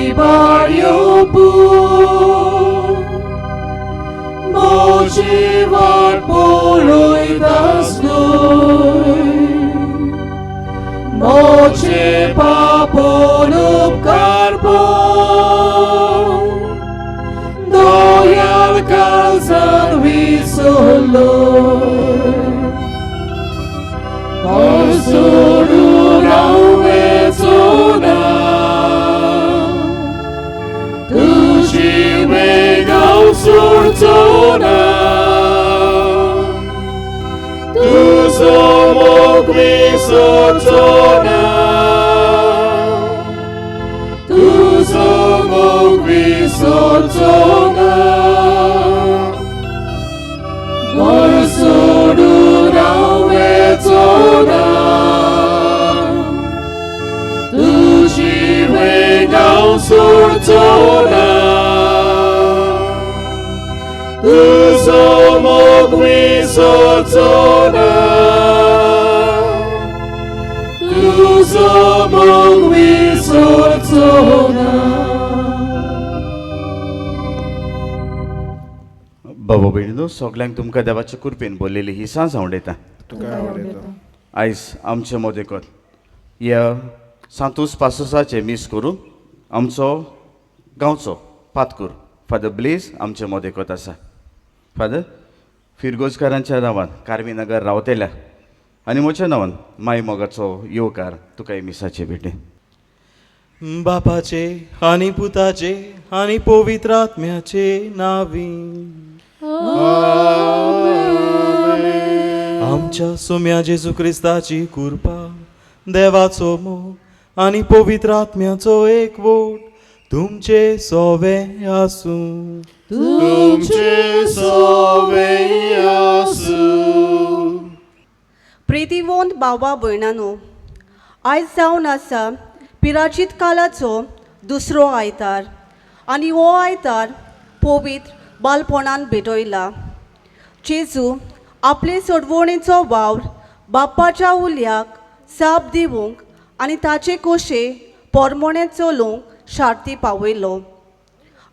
ibariobu moje var poloi dasnoi moje paponub karbo doyal kalzan visolo Korsururau vezona Tuji vegau surtona Tuzo mogli surtona Tuzo mogli surtona Korsururau vezona Tuji vegau surtona Tuzo mogli surtona Tuzo mogli surtona बाबा भयणीनो सगल्यांक तुमकां देवाचे कृपेन बोललेली ही सांज आवडटा आयज आमचे मोदेकोत ह्या सांतूस पासोसाचे मीस करून आमचो गांवचो पातकूर फादर ब्लेस आमचे मोदेकोत आसा फादर फिरगोजकारांच्या नांवान कार्मी नगर रावतेल्या आनी म्हज्या नांवान माय मोगाचो येवकार तुका हे मिसाचे भेटे बापाचे आनी पुताचे आनी पवित्र आत्म्याचे नावी आमच्या सोम्या जेजू क्रिस्ताची कृपा देवाचो मोग आनी पवित्र आत्म्याचो एकवोट तुमचे सोवे आसूं तुमचे सोवे आसूं प्रितीवंत भावा भयणांनो आयज जावन आसा पिराजीत कालाचो दुसरो आयतार आनी हो आयतार पवित्र बालपणान भेटयला जेजू आपले सोडवणेचो वावर बापाच्या उल्याक साप दिवंक आनी ताचे कोशे पोरमोणे चलोवंक शार्ती पावयलो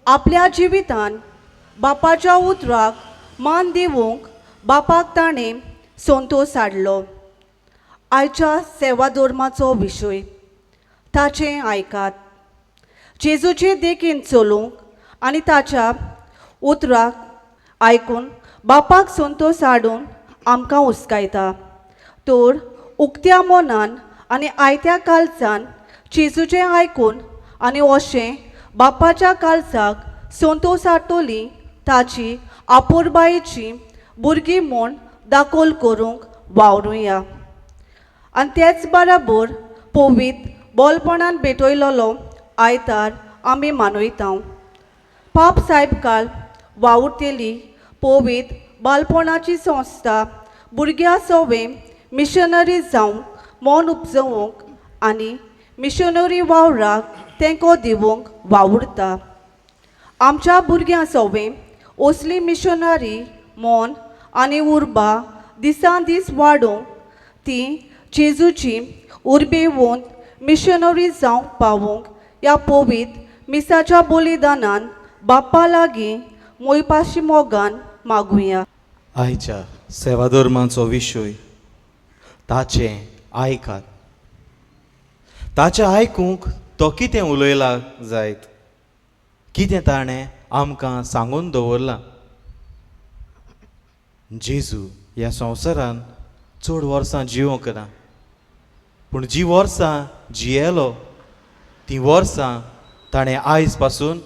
आपल्या जिवितान बापाच्या उतराक मान दिवंक बापाक ताणें संतोश हाडलो आयच्या सेवा धर्माचो विशय ताचें आयकात जेजूचे देखीन चलोवंक आनी ताच्या उतराक आयकून बापाक संतोश हाडून आमकां उस्कायता तर उक्त्या मनान आनी आयत्या काळजान जेजूचें आयकून आनी अशें बापाच्या काळजाक संतोश हाडटली ताची आपुरबायेची भुरगीं म्हूण दाखोल करूंक वावरुया आनी तेच बराबर पवित्र बोलपणान भेटयलोलो आयतार आमी मानयता पाप साहेब काल वावुरतेली पवित्र बालपणाची संस्था भुरग्यां सवे मिशनरी जावंक मन उपजोवंक आनी मिशनरी वावराक तेंको दिवंक वावुरता आमच्या भुरग्यां सवे असली मिशनरी मन आनी उर्बा दिसान दीस वाडोवंक ती जेजूची उर्बेवंत मिशनरी जावंक पावोवंक ह्या पवित्र मिसाच्या बलिदानान बाप्पा लागीं मोयपाशी मोगान मागुया आयच्या सेवा धर्माचो विशय ताचें आयकात ताचें आयकूंक तो कितें उलयला जायत कितें ताणें आमकां सांगून दवरलां जेजू ह्या संवसारान चड वर्सां जिवंक ना पूण जीं वर्सां जियेलो तीं वर्सां ताणें आयज पासून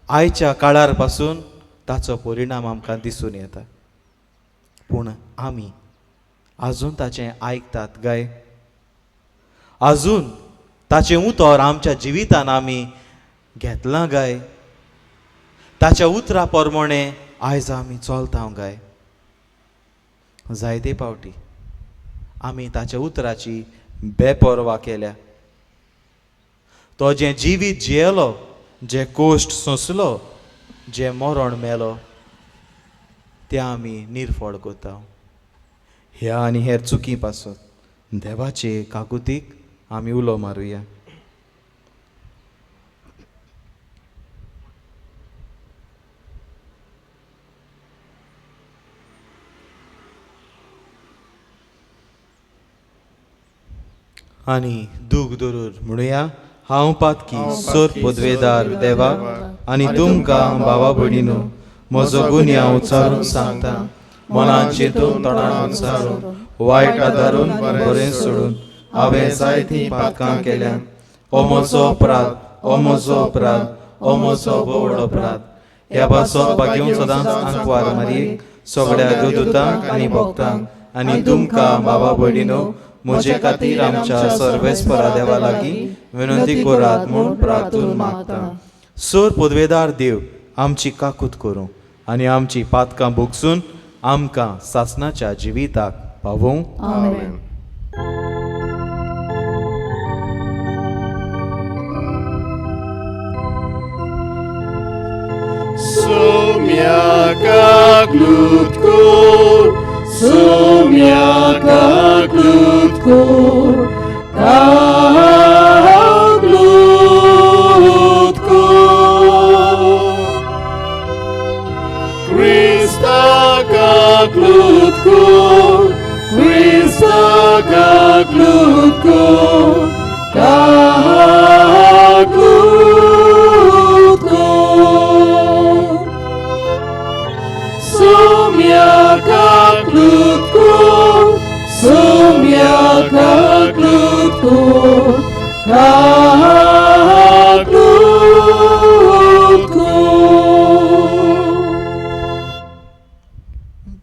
आयच्या काळार पासून ताचो परिणाम आमकां दिसून येता पूण आमी आजून ताचें आयकतात काय आजून ताचें उतर आमच्या जिवितान आमी घेतलां काय ताच्या उतरा प्रमाणे आयज आमी चलता काय जायते पावटी आमी ताच्या उतराची बेपर्वा केल्या तो जें जिवीत जियेलो जे कोश्ट सोंसलो जे मरण मेलो तें आमी निर्फळ कोता ह्या आनी हेर चुकी पासत देवाचे काकुतीक आमी उलो मारुया आनी दूख दरूर म्हणुया हांव पातकी सोर पदवेदार देवा आनी तुमकां भावा भयणीनो म्हजो गुन्या उचारून सांगता मनान चिंतून तोंडान उचारून वायट आदारून बरें सोडून हांवें जायतीं पातकां केल्यान हो म्हजो अपराध हो म्हजो अपराध हो म्हजो व्हड अपराध ह्या भासो घेवन सदांच आंकवार मारयेक सगळ्या देवदूतांक आनी भक्तांक आनी तुमकां भावा भयणीनो म्हजे खातीर आमच्या सर्वेस्परा देवा लागीं विनंती करात म्हूण प्रार्थून मागता सोर पदवेदार देव आमची काकूत करूं आनी आमची पातकां भोगसून आमकां सासणाच्या जिविताक पावूं. आमेन. Somiaka glutko, somiaka glutko, ka glutko. Krista ka glutko, Krista ka glutko, ka glutko. Somiaka glutko, somiaka glutko, ka glutko.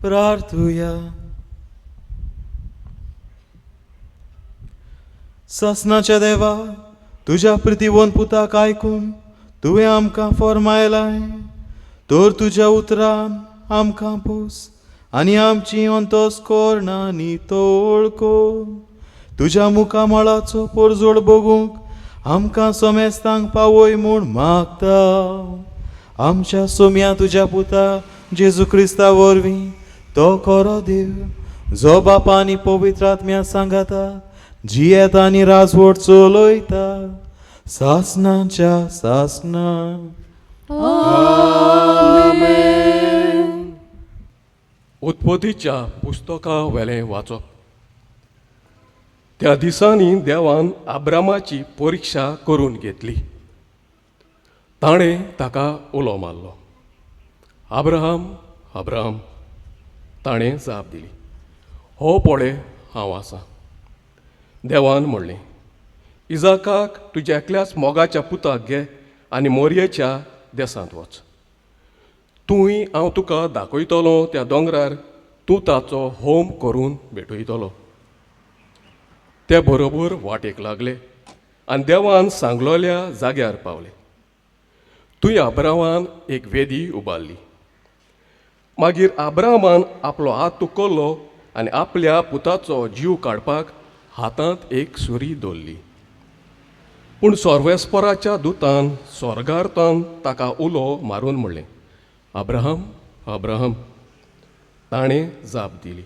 प्रार्थुया. सासणाच्या देवा तुझ्या प्रतिवंत पुताक आयकून तुवें आमकां फरमायलाय तर तुज्या उतरान आमकां पोस आनी आमची अंतस्करणांनी तोळ कोर तुज्या मुखामळाचो परजोड बगूंक आमकां समेस्तांक पावय म्हूण मागता. आमच्या सोम्या तुज्या पुता जेजू क्रिस्ता वरवीं तो खरो देव जो बापा आनी पवित्र आत्म्या सांगाता जियेत आनी राजवट चलयता सासणाच्या सासणा. उत्पत्तीच्या पुस्तका वेलें वाचप. त्या दिसांनी देवान आब्रामाची परिक्षा करून घेतली. ताणें ताका उलो मारलो, आब्राहाम आब्राहाम. ताणें जाप दिली, हो पळय हांव आसां. देवान म्हणलें, इजाकाक तुज्या एकल्याच मोगाच्या पुताक घे आनी मोरयेच्या देसांत वच. तूंय हांव तुका दाखयतलो त्या दोंगरार तूं ताचो होम करून भेटयतलो. ते बरोबर वाटेक लागले आनी देवान सांगलोल्या जाग्यार पावले. तुवें आब्रामान एक वेदी उबारली. मागीर आब्रामान आपलो हात तुकल्लो आनी आपल्या पुताचो जीव काडपाक हातांत एक सुरी दवरली. पूण सर्वेस्पराच्या दुतान स्वर्गार्थान ताका उलो मारून म्हणलें, आब्राहाम आब्राहाम. ताणें जाप दिली,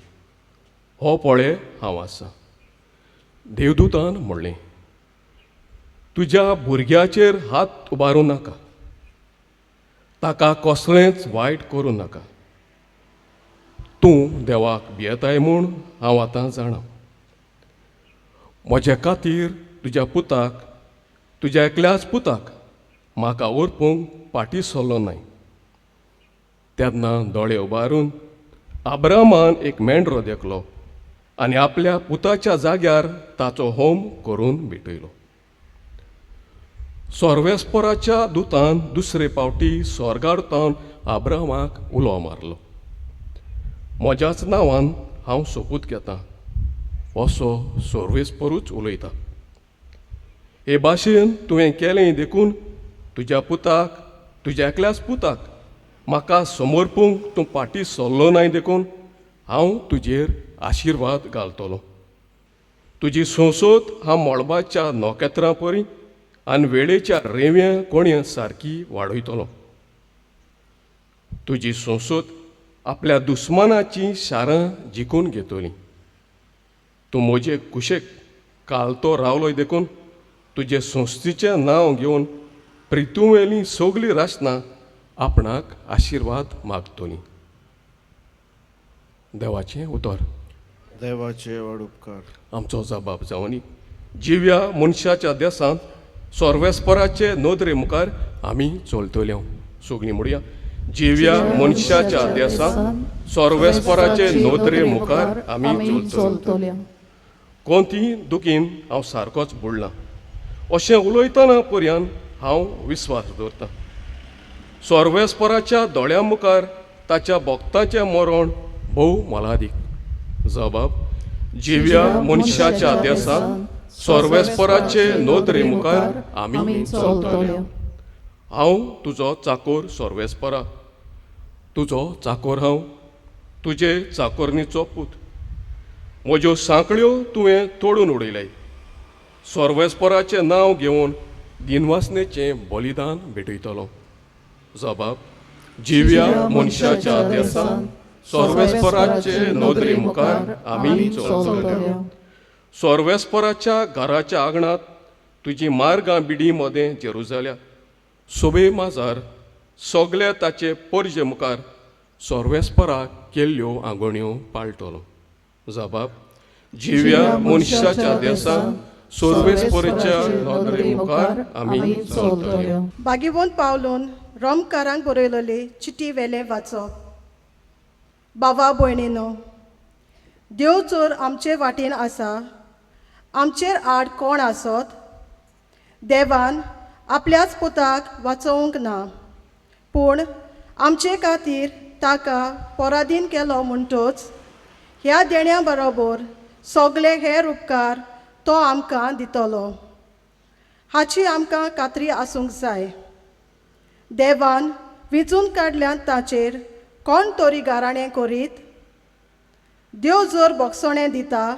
हो पळय हांव आसां. देवदूतान म्हणलें, तुज्या भुरग्याचेर हात उबारूं नाका, ताका कसलेंच वायट करूं नाका. तूं देवाक भियेताय म्हूण हांव आतां जाणा. म्हजे खातीर तुज्या पुताक, तुज्या एकल्याच पुताक म्हाका ओरपूंक फाटीं सरलो न्हय. तेन्ना दोळे उबारून आब्रामान एक मेंढरो देखलो आनी आपल्या पुताच्या जाग्यार ताचो होम करून भेटयलो. सर्वेस्पराच्या दुतान दुसरे फावटी स्वर्गार्थान आब्रामाक उलो मारलो, म्हज्याच नांवान हांव सोपूत घेतां असो सर्वेस्परूच उलयता. हे भाशेन तुवें केलें देखून तुज्या पुताक, तुज्या एकल्याच पुताक म्हाका समर्पूंक तूं फाटीं सरलो न्हय देखून हांव तुजेर आशिर्वाद घालतलो. तुजी संसोद हांव मळबाच्या नोकेत्रां परी आनी वेळेच्या रेव्या कोण्या सारकी वाडयतलो. तुजी संसोद आपल्या दुस्मानाची शारां जिखून घेतली. तूं म्हजे कुशेक कालतो रावलोय देखून तुजे संस्थेचें नांव घेवन प्रितूवेलीं सगलीं राशनां आपणाक आशिर्वाद मागतलीं. देवाचें उतर. देवाचे व्हड उपकार. आमचो जबाब जावनी जिव्या मनशाच्या देसांत सोर्वेस्पराचे नोदरे मुखार आमी चलतल्यो. सगळीं म्हणुया, जिव्या मनशाच्या देसांत सोर्वेस्पराचे नोदरे मुखार आमी चलतल्यो. कोणतीय दुखीन हांव सारकोच बुडलां अशें उलयतना पर्यंत हांव विस्वास दवरतां. सोर्वेस्पराच्या दोळ्या मुखार ताच्या भक्ताचें मरण भोव मोलादीक. जबाब, जिव्या मनशाच्या देसांत सोर्वेस्पराचे नोदरे मुखार आमी चलतल्यो. हांव तुजो चाकोर सोर्वेस्परा, तुजो चाकोर हांव, तुजे चाकोरणीचो पूत. म्हज्यो सांकळ्यो तुवें तोडून उडयल्याय. सोर्वेस्पराचें नांव घेवन दिनवासनेचें बलिदान भेटयतलो. जबाब, जिव्या मनशाच्या देसांत सोर्वेस्पराचे नोदरे मुखार आमी चलतल्यो. सोर्वेस्पराच्या घराच्या आंगणांत तुजी मार्गां बिडी मदें जेरुजाल्या. सोबे माजार सगळे ताचे परजे मुखार सोर्वेस्पराक केल्ल्यो आंगवण्यो पाळटलो. जबाब, जिव्या मनशाच्या देसांत सोर्वेस्पराच्या नोदरे मुखार आमी चलतल्यो. भाग्यवंत पावलून रोमकारांक बरयलेली चिटी वेलें वाचप. बाबा भयणीनो, देव चोर आमचे वाटेन आसा, आमचेर आड कोण आसत? देवान आपल्याच पुताक वाचोवंक ना, पूण आमचे खातीर ताका पराधीन केलो म्हणटच ह्या देण्या बरोबर सगळे हेर उपकार तो आमकां दितलो. हाची आमकां खात्री आसूंक जाय. देवान विचून काडल्यान ताचेर कोण तरी गाराणें करीत? देव जर बक्षणें दिता,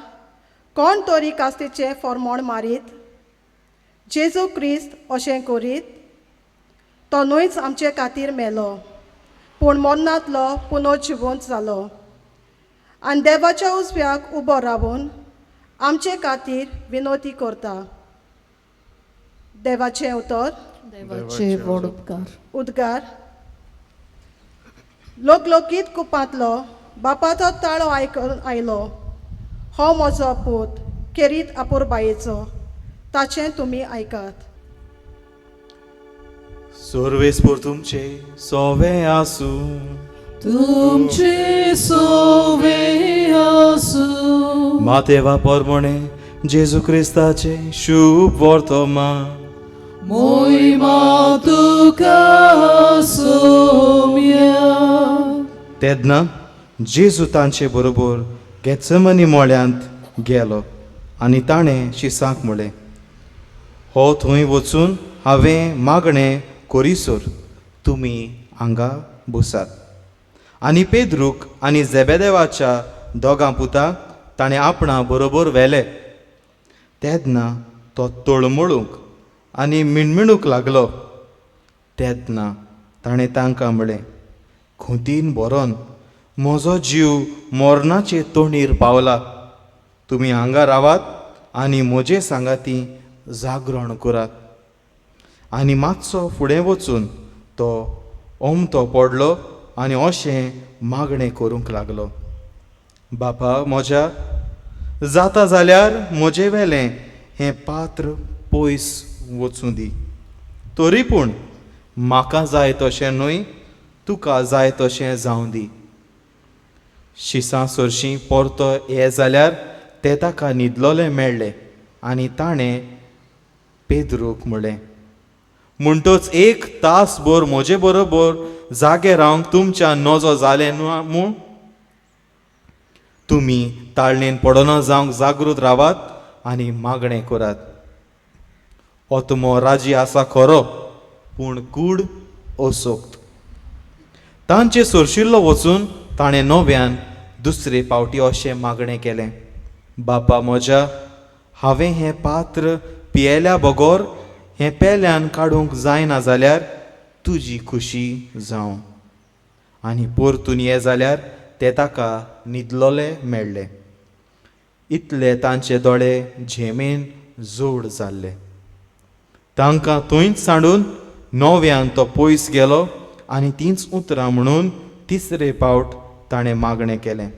कोण तरी कास्तेचें फर्मोण मारीत? जेजू क्रिस्त अशें करीत. तो न्हूच आमचे खातीर मेलो, पूण मरणांतलो पुनर्जिवंत जालो आनी देवाच्या उजव्याक उबो रावून आमचे खातीर विनोती करता. देवाचें उतर. देवाचे व्हड उपकार. उद्गार. लोकलोकीत कुपांतलो बापाचो ताळो आयकून आयलो. हो म्हजो पूत, केरीत आपुरबायेचो, ताचें तुमी आयकात. सोर्वेस्पर तुमचे सोवे आसूं. तुमचे सोवे आसूं. मातेवा परमणे जेजू क्रिस्ताचे शुभ वर्तमान. मोहिमा तुका सोम्या. तेदना जेजू तांचे बरोबर गेत्सेमनी मोळ्यांत गेलो आनी ताणें शिसांक म्हळें, हो थंय वचून हांवें मागणें करिसोर तुमी हांगा बसात. आनी पेद्रूक आनी झेबेदेवाच्या दोगां पुताक ताणें आपणा बरोबर व्हेले. तेदना तो तळमळूंक आनी मिणमिणूंक लागलो. तेदना ताणें तांकां म्हळें, खुंतीन बरोन म्हजो जीव मोरणाचे तोंडीर पावला. तुमी हांगा रावात आनी म्हजे सांगाती जागरण करात. आनी मातसो फुडें वचून तो ओमतो पडलो आनी अशें मागणें करूंक लागलो, बापा म्हज्या, जाता जाल्यार म्हजे वेलें हें पात्र पयस वचूं दी. तरी पूण म्हाका जाय तशें न्हय, तुका जाय तशें जावं दी. शिसां सरशीं परतो हे जाल्यार ते ताका न्हिदलोले मेळ्ळे आनी ताणें पेद्रूक म्हळें, म्हणटच 1 तासभर म्हजे बरोबर जागे रावंक तुमच्या नजो जालें न्हू म्हूण? तुमी ताळणेन पडना जावंक जागृत रावात आनी मागणें करात. ओतमो राजी आसा खरो, पूण कूड असोक्त. तांचे सरशिल्लो वचून ताणें नव्यान दुसरे फावटी अशें मागणें केलें, बापा म्हज्या, हांवें हें पात्र पियेल्या बगोर हें पेल्यान काडूंक जायना जाल्यार तुजी खुशी जावं. आनी परतून ये जाल्यार ते ताका न्हिदलोले मेळ्ळे. इतले तांचे दोळे झेमेन जोड जाल्ले. तांकां थंयच सांडून नव्यान तो पयस गेलो आनी तींच उतरां म्हणून तिसरे फावट ताणें मागणें केलें.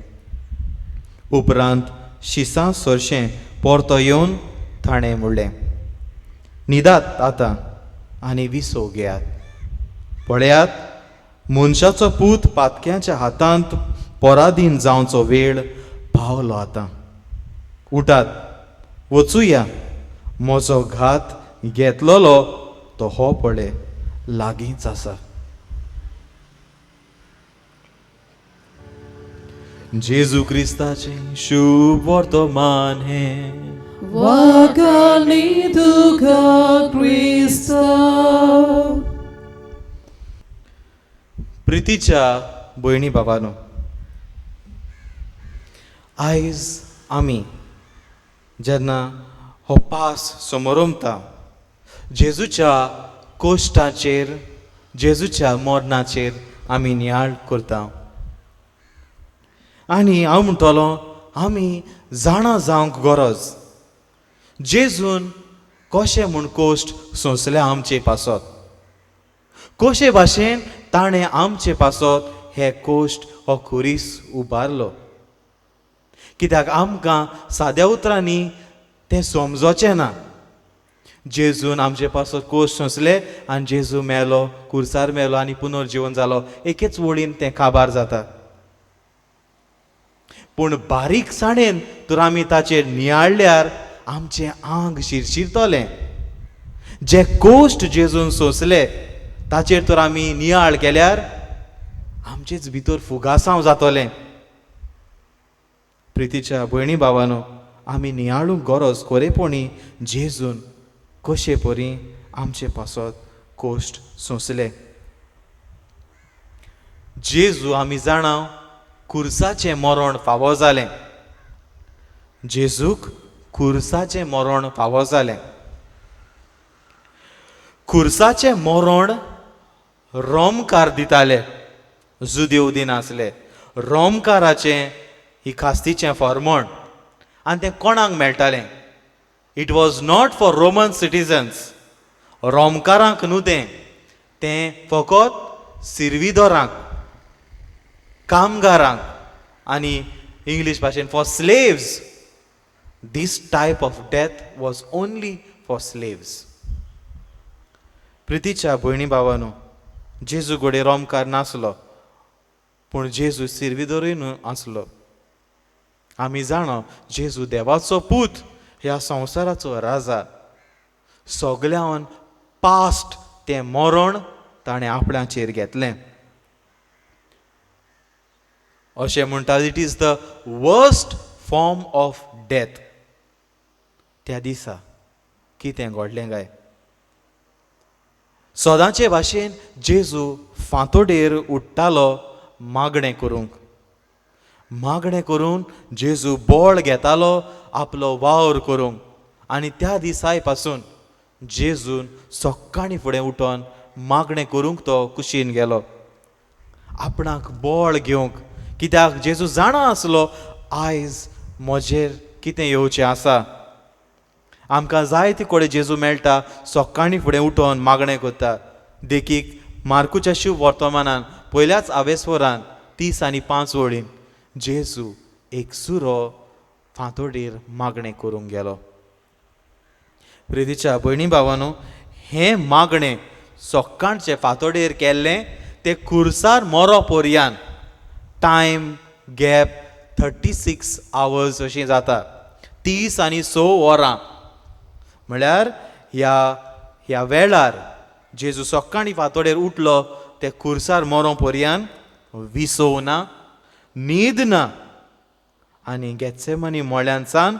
उपरांत शिसां सरशें परतो येवन ताणें म्हणलें, न्हिदात आतां आनी विसो घेयात. पळयात, मनशाचो पूत पातक्याच्या हातांत पराधीन जावचो वेळ पावलो आतां. उठात, वचुया, म्हजो घात घेतलोलो तो हो पळय लागींच आसा. जेजू क्रिस्ताचें शुभ वर्तमान हें Wakani tuka Krista. प्रितीच्या भयणी बाबांनो, आयज आमी जेन्ना हो पास समोर उमता, जेजूच्या कोश्टाचेर, जेजूच्या मरणाचेर आमी नियाळ करता. आनी हांव म्हणटलो, आमी जाणा जावंक गरज जेजून कशें म्हूण कोश्ट सोंसले आमचे पासत, कशे भाशेन ताणें आमचे पासत हे कोश्ट हो खुरीस उबारलो. कित्याक आमकां साद्या उतरांनी तें समजोचें ना. जेजून आमचे पासत कोश्ट सोंसले आनी जेजू मेलो, खुर्सार मेलो आनी पुनर्जीवन जालो, एकेच वळीन तें काबार जाता. पूण बारीकसाणेन तर आमी ताचेर नियाळल्यार आमचें आंग शिरशिरतलें. जे कोश्ट जेजून सोंसले ताचेर तर आमी नियाळ केल्यार आमचेच भितर फुगासांव जातलें. प्रितीच्या भयणी भावांनो, आमी नियाळूंक गरज खरेपणी जेजून कशे परी आमचे पासत कोश्ट सोंसले. जेजू आमी जाणा खुर्साचें मरण फावो जालें. जेजूक खुर्साचें मरण फावो जालें. खुर्साचें मरण रोमकार दिताले, जुदेव दिन आसले. रोमकाराचें ही खास्तीचें फर्मण आनी तें कोणाक मेळटालें? It was not for Roman citizens. रोमकारांक न्हू तें फकत सिर्विदोरांक, कामगारांक आनी इंग्लीश भाशेन for slaves. This type of death was only for slaves. प्रितीच्या भयणी भावांनो, जेजू घोडे रोमकार नासलो, पूण जेजू सिर्विदोरूय न्हू आसलो. आमी जाणा जेजू देवाचो पूत, ह्या संवसाराचो राजा. सगळ्यान पास्ट तें मरण ताणें आपल्याचेर घेतलें. अशें म्हणटात, it is the worst form of death. त्या दिसा कितें घडलें काय? सदांचे भाशेन जेजू फांतोडेर उडटालो मागणें करूंक. मागणें करून जेजू बोळ घेतालो आपलो वावर करूंक. आनी त्या दिसाय पासून जेजून सकाळीं फुडें उठोन मागणें करूंक तो कुशीन गेलो, आपणाक बोळ घेवंक. कित्याक जेजू जाणा आसलो आयज म्हजेर कितें येवचें आसा. आमकां जाय ती कडेन जेजू मेळटा, सकाळीं फुडें उठोन मागणें करता. देखीक मार्कूच्या शुभ वर्तमानान पयल्याच आवेस्वरान 30 आनी 5 वळीन जेजू एकसुरो फांतोडेर मागणें करूंक गेलो. प्रितीच्या भयणी भावांनो, हें मागणें सकाळचें फांतोडेर केल्लें तें खुर्सार मरो पर्यान टायम गॅप 36 hours अशीं जाता. 30 आनी 6 वरां म्हळ्यार ह्या वेळार जेजू सकाळीं फांतोडेर उठलो ते खुर्सार मरो पर्यान विसव ना, न्हीद ना. आनी गेत्सेमनी मोळ्यांसान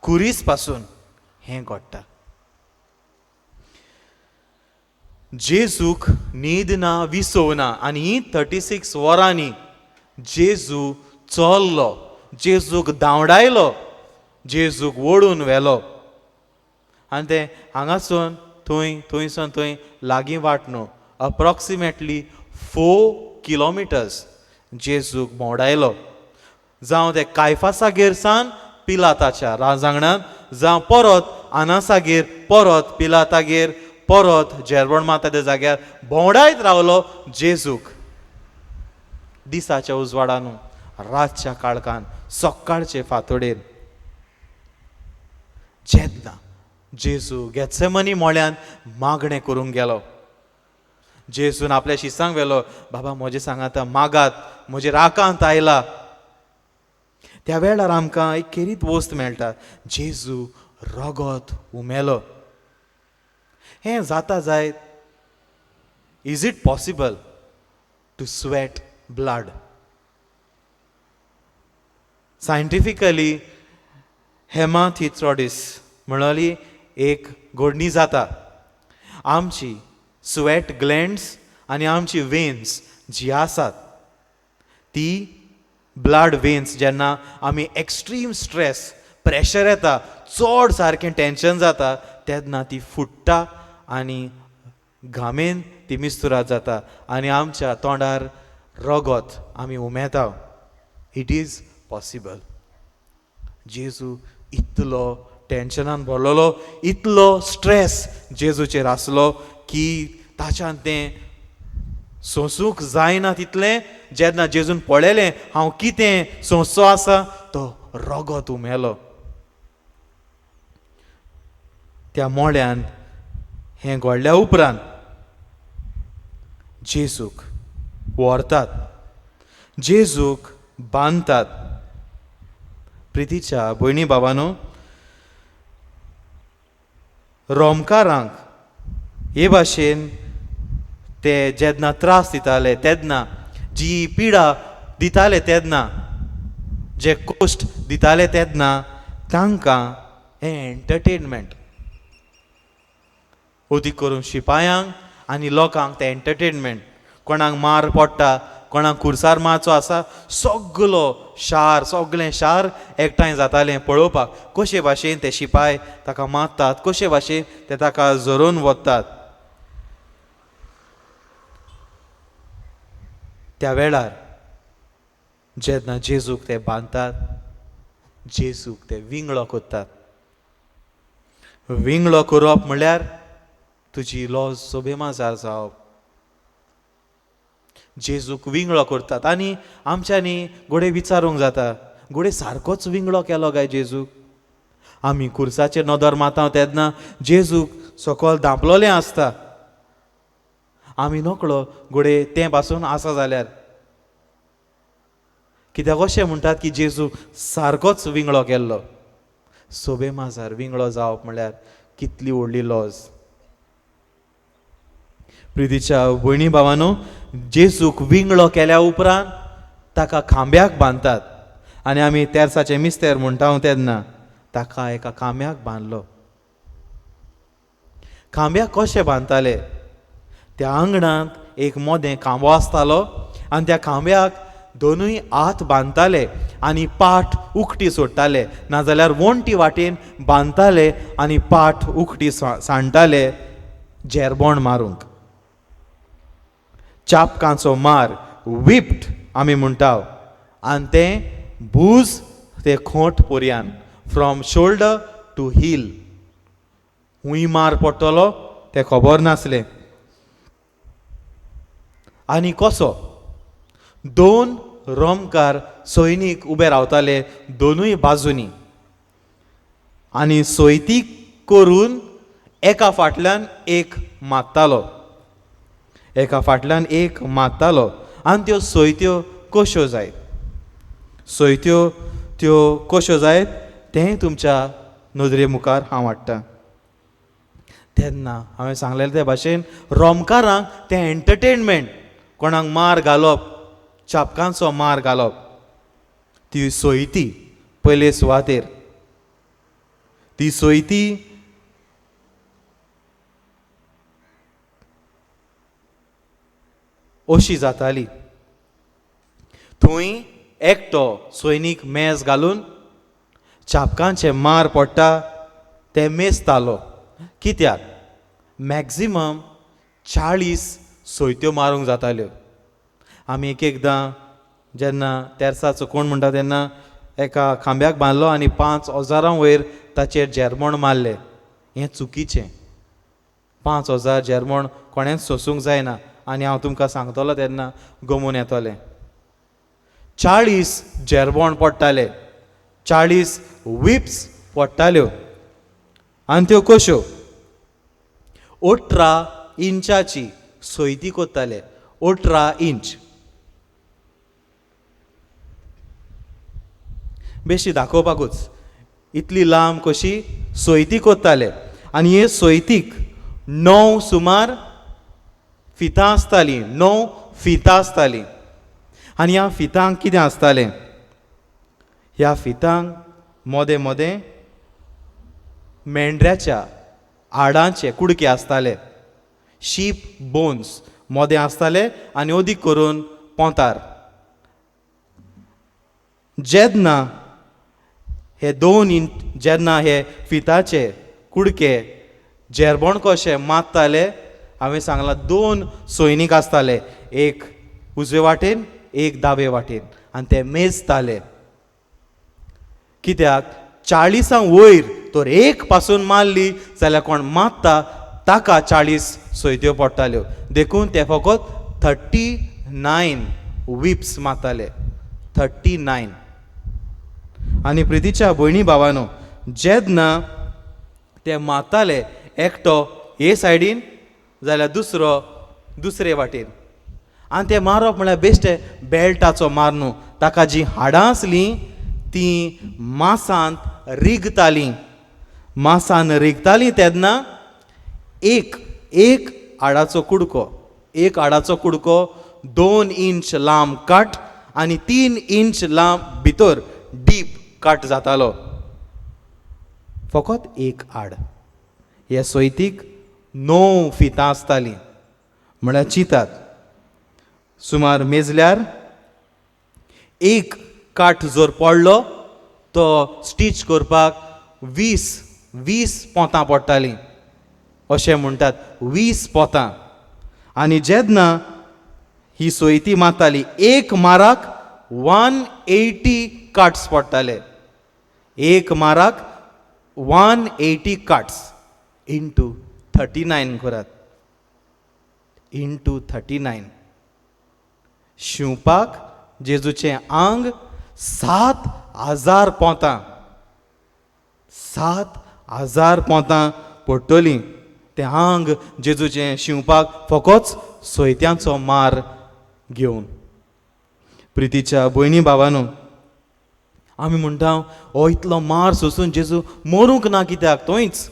खुरीस पासून हें घडटा. जेजूक न्हीद ना, विसव ना आनी ही 36 वरांनी जेजू चल्लो, जेजूक धांवडायलो, जेजूक ओडून व्हेलो. आनी ते हांगासून थंयसून थंय लागीं वाट न्हू, अप्रॉक्सिमेटली 4 kilometers जेजूक भोंवडायलो. जावं ते कायफासागेर सावन पिलाताच्या राजांगणांत, जावं परत आनासागेर, परत पिलातागेर, परत जेरवण माता त्या जाग्यार भोंवडायत रावलो जेजूक. दिसाच्या उजवाडान, रातच्या काळखान, सकाळचे फांतोडेर. जेन्ना जेजू गेत्सेमनी मोळ्यान मागणें करूंक गेलो. जेजून आपल्या शिसांक वेलो, बाबा म्हजे सांगात मागात, म्हजे राकांत आयला. त्या वेळार आमकां एक खेरीत वस्त मेळटा, जेजू रगत उमेलो. हें जाता जायत, is it possible to sweat blood? Scientifically hematohidrosis म्हणली एक घडणी जाता. आमची स्वेट ग्लँड्स आनी आमची वेन्स जी आसात ती ब्लड वेन्स जेन्ना आमी एक्स्ट्रीम स्ट्रेस प्रेशर येता, चड सारकें टेंशन जाता, तेन्ना ती फुट्टा आनी घामेन ती मिस्तुराद जाता आनी आमच्या तोंडार रगत आमी उमेता. It is possible. जेजू इतलो टेंशनान भरलेलो, इतलो स्ट्रेस जेजूचेर आसलो की ताच्यान तें सोंसूंक जायना तितलें. जेन्ना जेजून पळयलें हांव कितें सोंसचो आसा, तो रगत उमेलो. त्या मोळ्यान हें घडल्या उपरांत जेजूक व्हरतात, जेजूक बांदतात. प्रितीच्या भयणी भावांनो, रोमकारांक हे भाशेन ते जेन्ना त्रास दिताले तेन्ना, जी पिडा दिताले तेन्ना, जे कोश्ट दिताले तेन्ना तांकां हें एंटरटेनमेंट, ओदीक करून शिपायांक आनी लोकांक तें एंटरटेनमेंट. कोणाक मार पडटा, कोणाक खुर्सार मारचो आसा, सगळें शार एकठांय जातालें पळोवपाक कशे भाशेन ते शिपाय ताका मारतात, कशे भाशेन ते ताका झरोवन वतात. त्या वेळार जेन्ना जेजूक ते बांदतात, जेजूक ते विंगळो करतात. विंगळो करप म्हणल्यार तुजी लॉज सोबेमाजार जावप. जेजूक विंगळो करतात आनी आमच्यांनी घोडे विचारूंक जाता, घोडे सारकोच विंगळो केलो काय जेजूक? आमी खुर्साचेर नदर मारता तेन्ना जेजूक सकयल धांपलोलें आसता. आमी नकळो घोडे तें पासून आसा जाल्यार कित्याक अशें म्हणटात की जेजू सारकोच विंगळो केल्लो. सोबेमाजार विंगळो जावप म्हणल्यार कितली व्हडली लॉज. प्रितीच्या भयणी भावांनो, जेजूक विंगळो केल्या उपरांत ताका खांब्याक बांदतात आनी आमी तेर्साचें मिस्तेर म्हणटा तेन्ना ताका एका खांब्याक बांदलो. खांब्याक कशें बांदताले? त्या आंगणांत एक मोदें खांबो आसतालो आनी त्या खांब्याक दोनूय हात बांदताले आनी पाठ उक्टी सोडटाले, नाजाल्यार वणटी वाटेन बांदताले आनी पाठ उक्टी सांडटाले जेरबोण मारूंक. चापकांचो मार, विप्ट आमी म्हणटा, आनी तें भूज ते खोंट पर्यान, फ्रॉम शोल्डर टू हील. खूंय मार पडटलो तें खबर नासलें. आनी कसो? 2 रोमकार सैनीक उबे रावताले दोनूय बाजूनी आनी सोयती करून एका फाटल्यान एक मारतालो, एका फाटल्यान एक मारतालो. आनी त्यो सोयत्यो कश्यो जायत, सोयत्यो त्यो कश्यो जायत तें तुमच्या नदरे मुखार हांव हाडटां. तेन्ना हांवें सांगलेलें ते भाशेन रोमकारांक तें एंटरटेनमेंट, कोणाक मार घालप, चापकांचो मार घालप. ती सोयती पयले सुवातेर, ती सोयती अशी जाताली. थंय एकटो सैनीक मेज घालून चापकांचे मार पडटा ते मेजतालो. कित्याक? मॅक्झिमम 40 सोयत्यो मारूंक जाताल्यो. आमी एक एकदां जेन्ना तेर्साचो कोण म्हणटा तेन्ना एका खांब्याक बांदलो आनी 5,000 वयर ताचेर जेरमोण मारलें. हें चुकीचें. 5,000 जेरमोण कोणेंच सोंसूंक जायना आनी हांव तुमकां सांगतलो तेन्ना गमून येतलें. 40 जेरबोण पडटाले, 40 विप्स पडटाल्यो. आनी त्यो कश्यो 18 इंचाची सोयती कोत्ताले 18 इंच बेश्टी दाखोवपाकूच इतली लांब कशी सोयती कोत्ताले आनी हे सोयतीक 9 सुमार फितां आसतालीं 9 फितां आसतालीं आनी ह्या फितांक कितें आसतालें ह्या फितांक मोदें मोदें मेंढऱ्याच्या आडांचे कुडके आसताले शीप बोन्स मोदें आसताले आनी अदीक करून पोंतार जेन्ना हे 2 इंच जेन्ना हे फिताचे कुडके जेरबोण कशे मारताले हांवें सांगलां 2 सैनीक आसताले एक उजवे वाटेन एक दावे वाटेन आनी ते मेजताले कित्याक 40 वयर तर एक पासून मारली जाल्यार कोण मारता ताका 40 सोयत्यो पडटाल्यो देखून ते फकत 39 विप्स मारताले 39 आनी प्रितीच्या भयणी भावानो जेन्ना ते मारताले एकटो हे सायडीन जाल्यार दुसरे वाटेन आनी ते मारप म्हळ्यार बेश्टे बेल्टाचो मार न्हू ताका जीं हाडां आसलीं तीं मांसांत रिगतालीं तेन्ना एक हाडाचो कुडको 2 इंच लांब काट आनी 3 इंच लांब भितर डीप काट जातालो फकत एक हाड हे सोयतीक 9 फितां आसतालीं म्हळ्यार चिंतात सुमार मेजल्यार एक काठ जर पडलो तो स्टीच करपाक 20 पोतां पडटालीं अशें म्हणटात 20 पोतां आनी जेन्ना ही सोयती मारताली एक माराक 180 काट्स पडटाले एक माराक 180 काट्स इंटू 39 करात इंटू 39 शिवपाक जेजूचें आंग 7,000 पोतां 7,000 पोतां पडटलीं तें आंग जेजूचें शिवपाक फकत सोयत्यांचो मार घेवन प्रितीच्या भयणी भावानो आमी म्हणटा हो इतलो मार सोंसून जेजू मरूंक ना कित्याक थंयच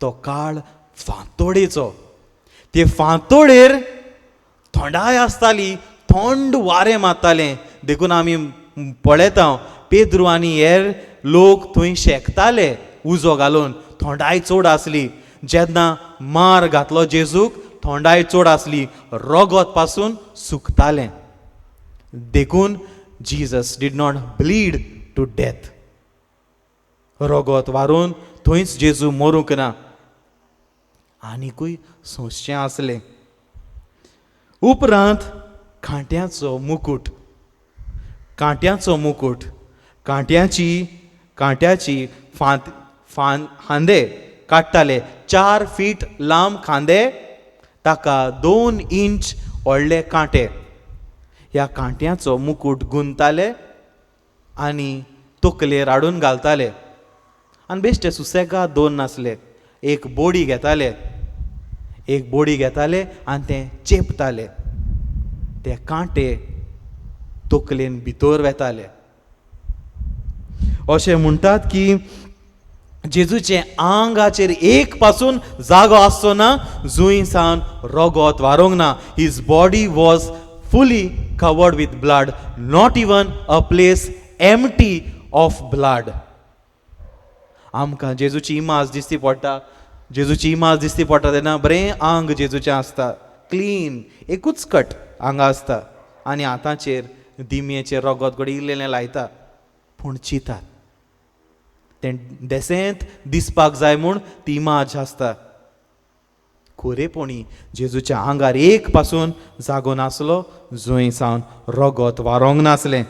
तो काळ फांतोडेचो ते फांतोडेर थंडाय आसताली थंड वारें मारतालें देखून आमी पळयता पेद्रू आनी हेर लोक थंय शेकताले उजो घालून थंडाय चड आसली जेन्ना मार घातलो जेजूक थंडाय चड आसली रगत पासून सुकतालें देखून Jesus did not bleed to death रगत वारून थंयच जेजू मरूंक ना आनीकूय सोंसचें आसलें उपरांत कांट्याचो मुकूट कांट्याची खांदे काडटाले 4 फीट लांब खांदे ताका 2 इंच व्हडले कांटे ह्या कांट्याचो मुकूट गुंदताले आनी तकलेर हाडून घालताले आनी बेश्टे सुसेगाद दोन नासले एक बोडी घेताले आनी ते चेपताले ते कांटे तकलेन भितर वेताले अशें म्हणटात की जेजूचे आंगाचेर एक पासून जागो आसचो ना जुंय सावन रगत वारोंक ना हिज बॉडी वॉज फुली covered with blood not even a place empty of blood आमकां जेजूची इमाज दिसती पडटा तेन्ना बरें आंग जेजूचें आसता क्लीन एकूच कट आंगा आसता आनी हातांचेर दिमयेचेर रगत घडी इल्लें लायता पूण चितात तें देसेंत दिसपाक जाय म्हूण ती इमाज आसता खोरेपणी जेजूच्या आंगार एक पासून जागो नासलो जंय सावन रगत वारोंक नासलें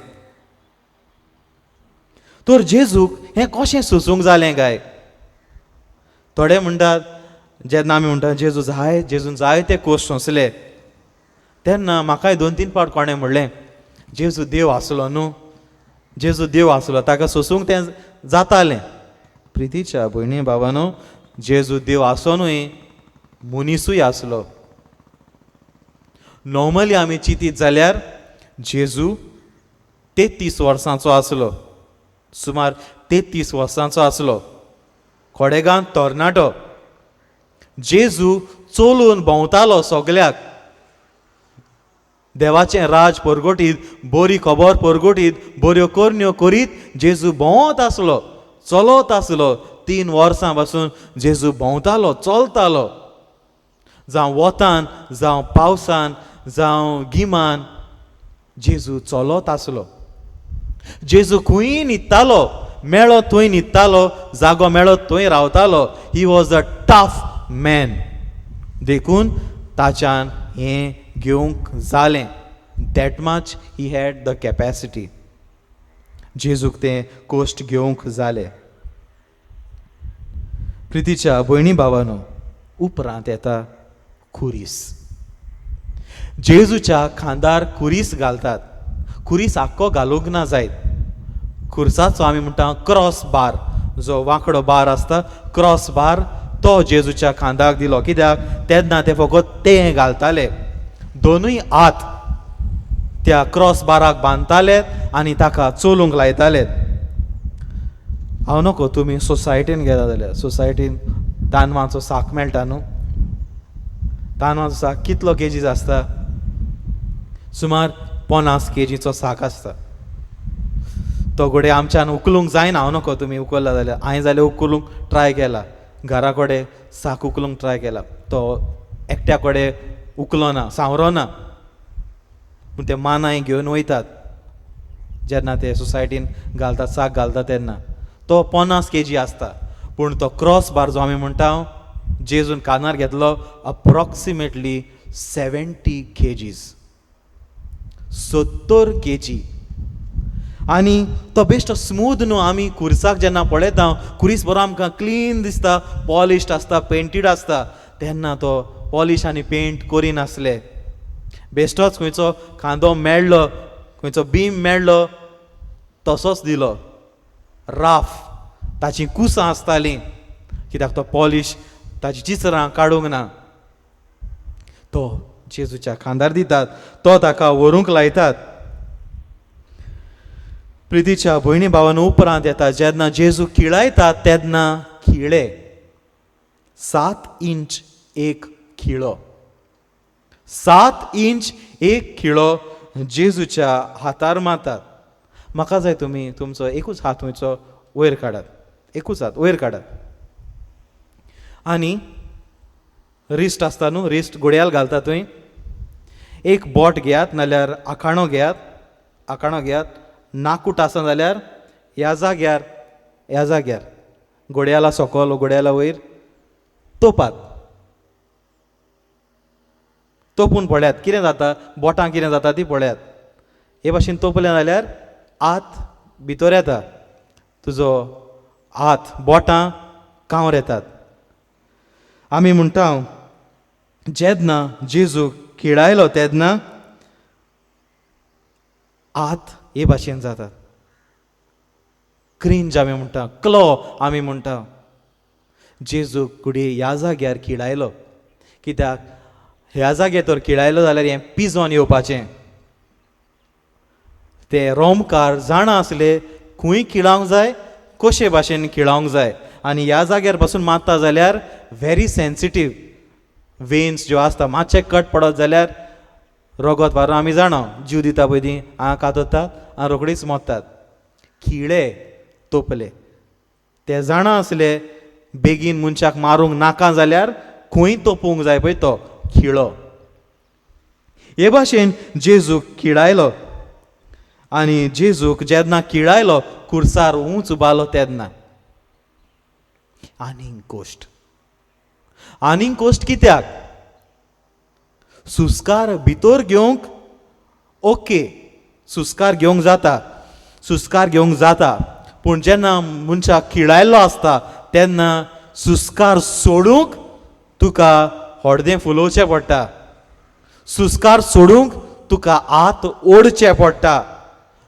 तर जेजूक हें कशें सोसूंक जालें काय थोडे म्हणटात जेन्ना आमी म्हणटा जेजून जाय ते कोश सोंसले तेन्ना म्हाकाय 2-3 फावट कोणें म्हणलें जेजू देव आसलो न्हू जेजू देव आसलो ताका सोसूंक तें जातालें. प्रितीच्या भयणी भावानो, जेजू देव आसोनूय मनीसूय आसलो. नॉर्मली आमी चिंतीत जाल्यार जेजू 33 वर्सांचो आसलो, सुमार 33 वर्सांचो आसलो. खोडेगांव तोर्नाटो. जेजू चलून भोंवतालो सगल्याक. देवाचें राज परगोटीत, बरी खबर परगोटीत, बऱ्यो करण्यो करीत जेजू भोंवत आसलो, चलत आसलो. 3 वर्सां पासून जेजू भोंवतालो, चलतालो. जावं वतान, जावं पावसान, जावं गिमान जेजू चलत आसलो. जेजू खंय न्हिदतालो, मेळो थंय न्हिदतालो, जागो मेळो थंय रावतालो. He was a tough man. देखून ताच्यान हें घेवंक जालें. That much he had the capacity. जेजूक तें कोश्ट घेवंक जालें. प्रितीच्या भयणी भावानो, उपरांत येता खुरीस. जेजूच्या खांदार खुरीस घालतात. खुरीस आख्खो घालूंक ना जायत. खुर्साचो आमी म्हणटा क्रॉस बार, जो वांकडो बार आसता, क्रॉस बार तो जेजूच्या खांदाक दिलो. कित्याक तेन्ना ते फकत तें घालताले. दोनूय हात त्या क्रॉस बाराक बांदताले आनी ताका चलूंक लायताले. हांव नको, तुमी सोसायटीन गेला जाल्यार सोसायटीन तांदळाचो साक मेळटा न्हू. तांदळाचो साक कितलो केजीस आसता? सुमार 50 केजीचो साक आसता. तो घोडे आमच्यान उखलूंक जायना. हांव नको, तुमी उखलला जाल्यार. हांवें जाल्यार उखलूंक ट्राय केला. घरा कडेन साक उखलूंक ट्राय केला. तो एकट्या कडेन उखलो ना, सांवरो ना. पूण ते मानाय घेवन वयतात जेन्ना ते सोसायटीन घालतात, साक घालता तेन्ना. तो 50 केजी आसता. पूण तो क्रॉस बार जो आमी म्हणटा जेजून कानार घेतलो, अप्रॉक्सिमेटली 70 केजीस, 70 केजी. आनी तो बेश्टो स्मूथ न्हू. आमी खुर्साक जेन्ना पळयता, खुरीस बरो आमकां क्लीन दिसता, पॉलिश्ड आसता, पेंटीड आसता. तेन्ना तो पॉलिश आनी पेंट करिनासले. बेश्टोच खंयचो खांदो मेळ्ळो, खंयचो बीम मेळ्ळो, तसोच दिलो. राफ, ताची कुसां आसतालीं, कित्याक तो पॉलिश, ताची चिसरां काडूंक ना. तो जेजूच्या खांदार दितात, तो ताका व्हरूंक लायतात. प्रितीच्या भयणी भावानो, उपरांत येता जेन्ना जेजू खिळायतात तेन्ना खिळे 7 इंच एक खिळो. 7 इंच एक खिळो जेजूच्या हातार मारतात. म्हाका जाय तुमी तुमचो एकूच हात खंयचो वयर काडात. एकूच हात वयर काडात. आनी रिस्ट आसता न्हू, रिस्ट घोड्याल घालता थंय. एक बोट घेयात, नाल्यार आखाणो घेयात. आखाणो घेयात. नाकूट आसा जाल्यार ह्या जाग्यार घोड्याला सकयल, घोड्याला वयर तोपात. तोपून पळयात कितें जाता, बोटां कितें जाता ती पळयात. हे भाशेन तोपलें जाल्यार हात भितर येता. तुजो हात, बोटां कांवर येतात. आमी म्हणटा जेन्ना जेजू खिळायलो तेन्ना हात हे भाशेन जातात. क्रिंज आमी म्हणटा, क्लो आमी म्हणटा. जेजू कुडी ह्या जाग्यार खिळायलो. कित्याक ह्या जाग्यार तर खिळायलो जाल्यार हें पिजोन येवपाचें. ते रोमकार जाणा आसले खंय खिळावंक जाय, कशे भाशेन खिळावंक जाय. आनी ह्या जाग्यार पासून मारता जाल्यार व्हेरी सेन्सिटीव वेन्स ज्यो आसता, मातशें कट पडत जाल्यार रगत व्हारून आमी जाणा जीव दिता पळय ती हांगा कातरतात आनी रोखडीच मोत्तात. खिळे तोपले. ते जाणा आसले बेगीन मनशाक मारूंक नाका जाल्यार खंय तोपूंक जाय पळय तो खिळो. हे भाशेन जेजूक खिळायलो. आनी जेजूक जेन्ना खिळायलो, खुर्सार उंच उबालो तेन्ना आनीक गोश्ट कित्याक? सुस्कार भितर घेवंक ओके, सुस्कार घेवंक जाता. पूण जेन्ना मनशाक खिळायल्लो आसता तेन्ना सुस्कार सोडूंक तुका हळदें फुलोवचें पडटा. सुस्कार सोडूंक तुका हात ओडचे पडटा.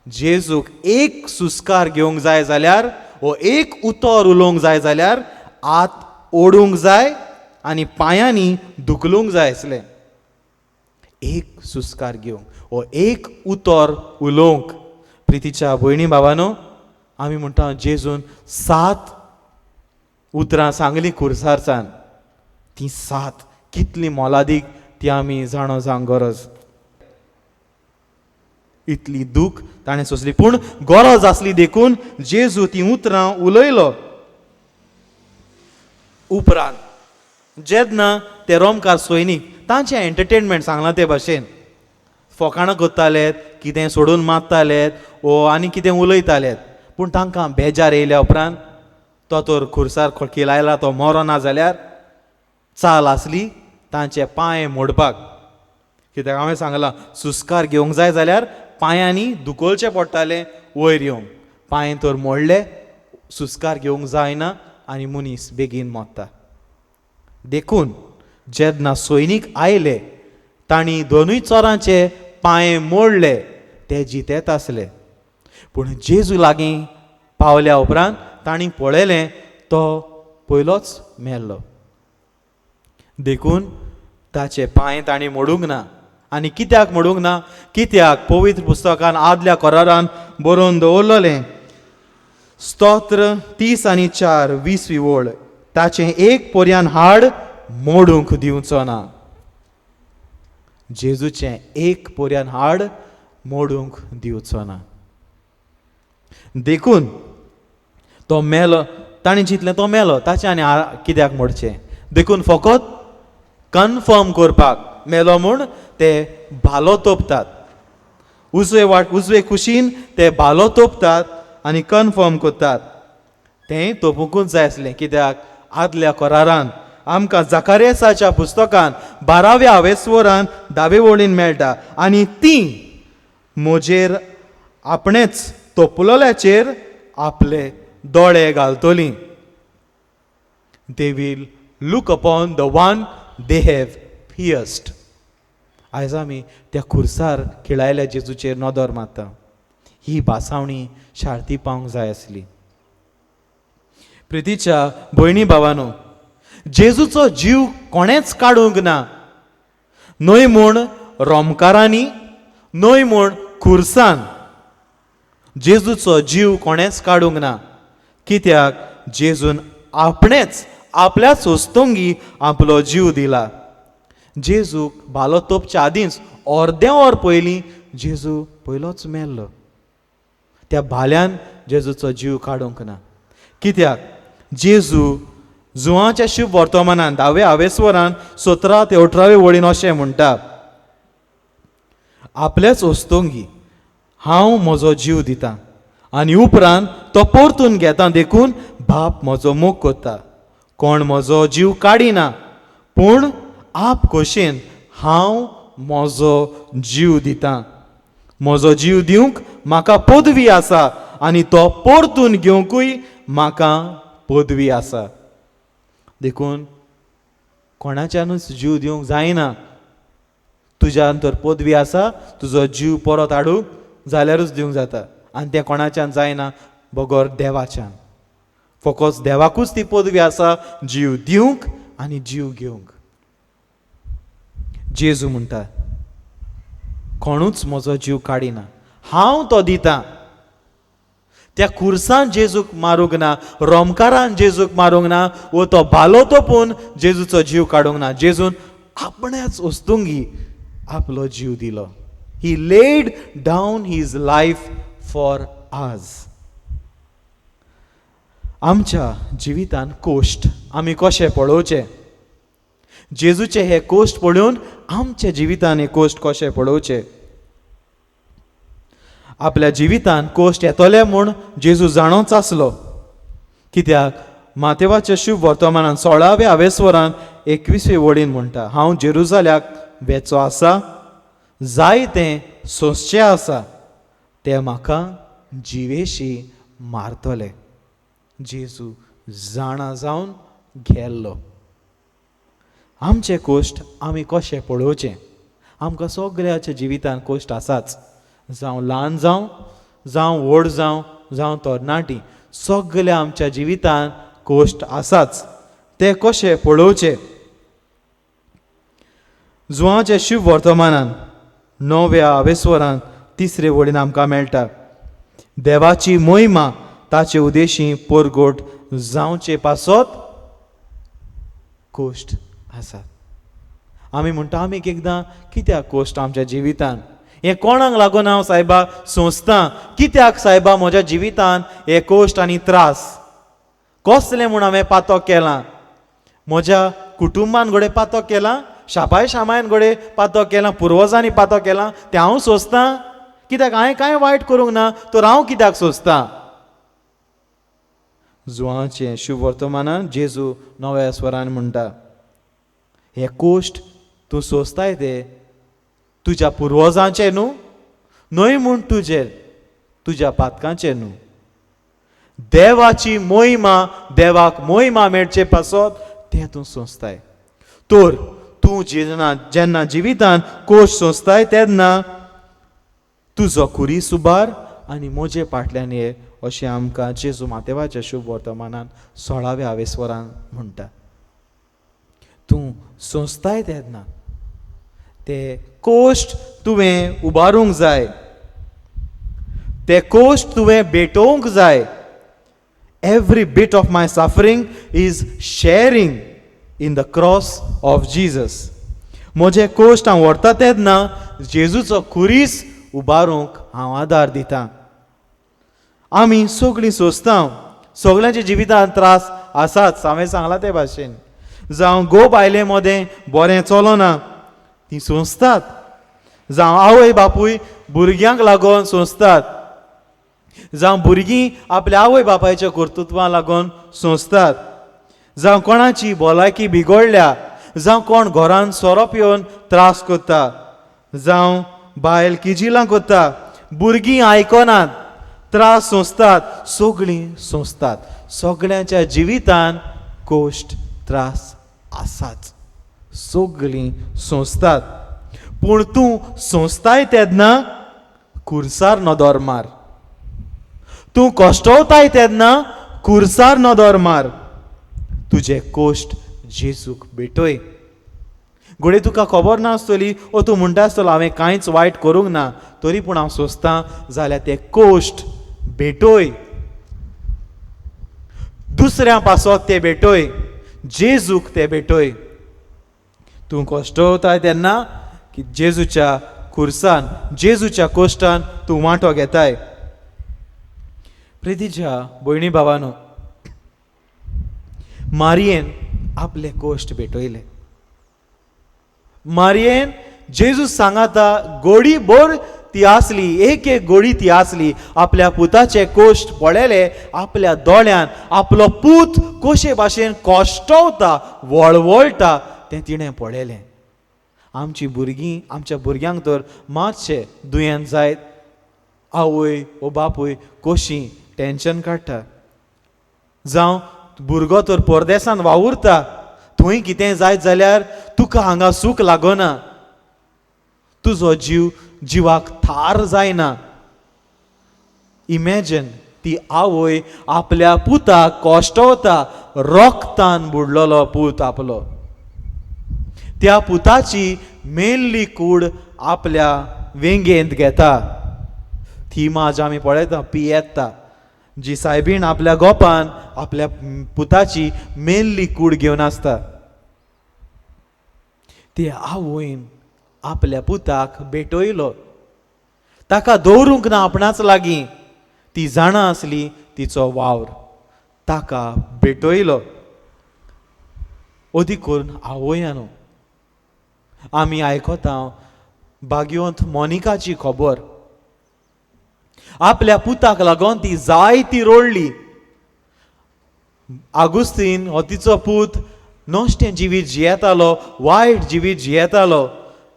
जेजूक एक सुस्कार घेवंक जाय जाल्यार वो एक उतर उलोवंक जाय जाल्यार आत ओडूंक जाय आनी पांयांनी धुकलूंक जाय आसलें. एक सुस्कार घेवंक वो एक उतर उलोवंक. प्रितीच्या भयणी भावानो, आमी म्हणटा जेजून 7 उतरां सांगलीं खुर्सारसान. ती 7 कितली मोलादीक ती आमी जाणो जावंक गरज. इतली दूख ताणें सोंसली, पूण गरज आसली देखून जेजू ती उतरां उलयलो. उपरांत जेन्ना ते रोमकार सैनीक तांचें एंटरटेनमेंट सांगलां ते भाशेन फकाणां करताले, कितें सोडून मारतालेत वो आनी कितें उलयतालेत, पूण तांकां बेजार येयल्या उपरांत तो तर खुर्सार खोकी लायला तो मरो ना जाल्यार चाल आसली तांचे पांय मोडपाक. कित्याक हांवें सांगलां सुस्कार घेवंक जाय जाल्यार पांयांनी धुकोलचें पडटालें वयर येवंक. पांय तर मोडले, सुस्कार घेवंक जायना आनी मनीस बेगीन मोडटा. देखून जेन्ना सैनीक आयले तांणी दोनूय चोरांचे पांय मोडले, ते जितेत आसले. पूण जेजू लागीं पावल्या उपरांत तांणी पळयलें तो पयलोच मेल्लो. देखून ताचे पांय तांणी मोडूंक ना. आनी कित्याक मोडूंक ना? कित्याक पवित्र पुस्तकान आदल्या करारान बरोवन दवरलेलें स्तोत्र 30 आनी 4 20वी ओळ, ताचें एक पोरयान हाड मोडूंक दिवचो ना. जेजूचें एक पोरयान हाड मोडूंक दिवचो ना. देखून तो मेलो, ताणें चिंतलें तो मेलो ताचें आनी कित्याक मोडचें. देखून फकत कन्फर्म करपाक मेलो म्हूण ते भालो तोपतात. उजवे कुशीन ते भालो तोपतात आनी कन्फर्म करतात. तें तोपूंकूच जाय आसलें. कित्याक आदल्या करारान आमकां जकार्यासाच्या पुस्तकान 12व्या आवेस्वरान 10वे वळीन मेळटा. आनी ती म्हजेर आपणेच तोपलोल्याचेर आपले दोळे घालतलीं. They will look upon the one they have pierced. आयज आमी त्या खुर्सार खिळायल्या जेजूचेर नदर मारता. ही भासावणी शार्ती पावंक जाय आसली. प्रितीच्या भयणी भावानो, जेजूचो जीव कोणेच काडूंक ना. न्हय म्हूण रोमकारांनी, न्हय म्हूण खुर्सान जेजूचो जीव कोणेच काडूंक ना. कित्याक जेजून आपणेच आपल्याच वस्तोंगी आपलो जीव दिला. जेजूक भालो तोपच्या आदींच अर्दें वर पयलीं जेजू पयलोच मेल्लो. त्या भाल्यान जेजूचो जीव काडूंक ना. कित्याक जेजू जुवांच्या शुभ वर्तमानान 10व्या आवेस्वरान 17 ते 18वे वळीन अशें म्हणटा, आपल्याच वस्तोंगी हांव म्हजो जीव दितां आनी उपरांत तो परतून घेता. देखून बाप म्हजो मोग करता. कोण म्हजो जीव काडिना, पूण आप खोशेन हांव म्हजो जीव दितां. म्हजो जीव दिवंक म्हाका पदवी आसा आनी तो परतून घेवंकूय म्हाका पदवी आसा. देखून कोणाच्यानूच जीव दिवंक जायना. तुज्यान तर पदवी आसा, तुजो जीव परत हाडूंक जाल्यारूच दिवंक जाता. आनी तें कोणाच्यान जायना बगर देवाच्यान. फकत देवाकूच ती पदवी आसा जीव दिवंक आनी जीव घेवंक. जेजू म्हणटा कोणूच म्हजो जीव काडिना, हांव तो दितां. त्या खुर्सान जेजूक मारूंक ना, रोमकारान जेजूक मारूंक ना, वो तो भालो तोपून जेजूचो जीव काडूंक ना. जेजून आपण्याच वस्तूंगी आपलो जीव दिलो. He laid down his life for us. आमच्या जिवितान कोश्ट आमी कशें पळोवचे. जेजूचे हे कोश्ट पळोवन आमच्या जिवितान हे कोश्ट कशें पळोवचे. आपल्या जिवितान कोश्ट येतले म्हूण जेजू जाणोच आसलो. कित्याक मातेवाच्या शुभ वर्तमानान 16व्या आवेस्वरान 21वे वळीन म्हणटा, हांव जेरुजाल्याक वेचो आसा, जाय तें सोंसचें आसा, ते म्हाका जिवेशी मारतले. जेजू जाणा जावन गेल्लो. आमचे कोश्ट आमी कशें पळोवचें. आमकां सगळ्याच्या जिवितान कोश्ट आसाच. जावं ल्हान जावं जावं व्हड जावं तरणाटी सगल्या आमच्या जिवितान कोश्ट आसाच. ते कशे पळोवचे? जुवांचे शुभ वर्तमानान 9व्या स्वरान 3रे वडीन आमकां मेळटा. देवाची मोहिमा ताचे उद्देशी परगोट जावचे पासत कोश्ट आसात. आमी म्हणटा आमी एकदां कित्याक कोश्ट आमच्या जिवितान? हें कोणाक लागून हांव सायबा सोंसतां? कित्याक सायबा म्हज्या जिवितान हे कोश्ट आनी त्रास कसले म्हूण हांवें पातक केलां? म्हज्या कुटुंबान घोडे पातक केलां, शापाय शामायन घोडे पातक केलां, पुर्वजांनी पातक केलां, तें हांव सोंसतां? कित्याक हांवें कांय वायट करूंक ना, तर हांव कित्याक सोंसतां? जुवांचे शुभ वर्तमानान जेजू 9व्या स्वरान म्हणटा, हे कोश्ट तूं सोंसताय ते तुज्या पुर्वजांचे न्हय म्हूण तुज्या पातकांचे न्हू. देवाची मोहिमा, देवाक मोहिमा मेळचे पासत तें तूं सोंसताय. तर तूं जेन्ना जिवितान कोश्ट सोंसताय तेन्ना तुजो कुरी सुबार आनी म्हजे फाटल्यान ये, अशें आमकां जेजू मातेवाच्या शुभ वर्तमानान 16व्या स्वरान म्हणटा. तूं सोंसताय तेन्ना ते कोश्ट तुवें उबारूंक जाय, ते कोश्ट तुवें भेटोवंक जाय. Every bit of my suffering is sharing in the cross of Jesus. म्हजे कोश्ट हांव व्हरता तेन्ना जेजूचो खुरीस उबारूंक हांव आदार दितां. आमी सगळीं सोंसता, सगळ्यांच्या जिवितांत त्रास आसाच. हांवें सांगलां ते भाशेन जावं गोप आयले मदें बरें चलोना तीं सोंसतात, जावं आवय बापूय भुरग्यांक लागून सोंसतात, जावं भुरगीं आपल्या आवय बापायच्या कर्तुत्वां लागून सोंसतात, जावं कोणाची भलायकी बिगडल्या, जावं कोण घरान सोरोप येवन त्रास करता, जावं बायल किजिलां करता, भुरगीं आयकनात, त्रास सोंसतात, सगळीं सोंसतात. सगळ्यांच्या जिवितान कोश्ट त्रास आसाच, सगळीं सोंसतात. पूण तूं सोंसताय तेन्ना खुर्सार नदर मार. तूं कश्टवताय तेन्ना खुर्सार नदर मार. तुजे कोश्ट जेजूक भेटोय. घोडे तुका खबर नासतली, ओ तूं म्हणटा आसतलो हांवें कांयच वायट करूंक ना, तरी पूण हांव सोंसतां, जाल्यार ते कोश्ट भेटोय. दुसऱ्या पासत ते भेटोय, जेजूक ते भेटोय. तूं कश्टवताय तेन्ना की जेजूच्या खुर्सान, जेजूच्या कोश्टान तूं वांटो घेताय. प्रितीच्या भयणी भावानो, मारयेन आपले कोश्ट भेटयले. मारयेन जेजू सांगाता गोडी बोर ती आसली, एक गोडी ती आसली, आपल्या पुताचे कोश्ट पळयले आपल्या दोळ्यान. आपलो पूत कशे भाशेन कश्टवता, वळवळटा तें तिणें पळयलें. आमची भुरगीं, आमच्या भुरग्यांक तर मातशें दुयेंत जायत, आवय ओ बापूय कशी टेन्शन काडटा, जावं भुरगो तर परदेसान वावुरता, थंय कितें जायत जाल्यार तुका हांगा सूख लागना, तुजो जिवाक थार जायना. इमॅजिन ती आवय आपल्या पुताक कश्टवता, रोगतान बुडलोलो पूत आपलो, त्या पुताची मेल्ली कूड आपल्या वेंगेंत घेता. ती माज आमी पळयता पियेता, जी सायबीण आपल्या गोपान आपल्या पुताची मेल्ली कूड घेवन आसता. ती आवयन आपल्या पुताक भेटयलो, ताका दवरूंक ना आपणाच लागीं. ती जाणा आसली तिचो वावर, ताका भेटयलो. अदीक करून आवयानो आमी आयकता भाग्यवंत मोनिकाची खबर. आपल्या पुताक लागून ती जायती रोडली. आगुस्तीन हो तिचो पूत नश्टें जिवीत जियेतालो, वायट जिवीत जियेतालो.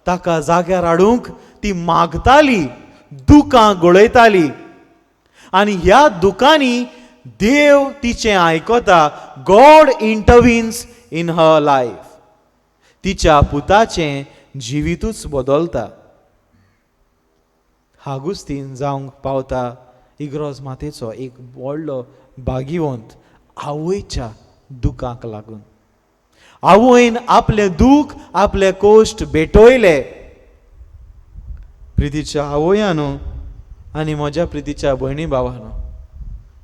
ताका जाग्यार हाडूंक ती मागताली, दुकां गळयताली, आनी ह्या दुकांनी देव तिचें आयकता. God intervenes in her life. तिच्या पुताचें जिवीतूच बदलता. आगुस्तीन जावंक पावता इग्रोज मातेचो एक व्हडलो भागिवंत आवयच्या दुखाक लागून. आवयन आपले दूख आपले कोश्ट भेटोयले. प्रितीच्या आवयानो आनी म्हज्या प्रितीच्या भयणी भावानो,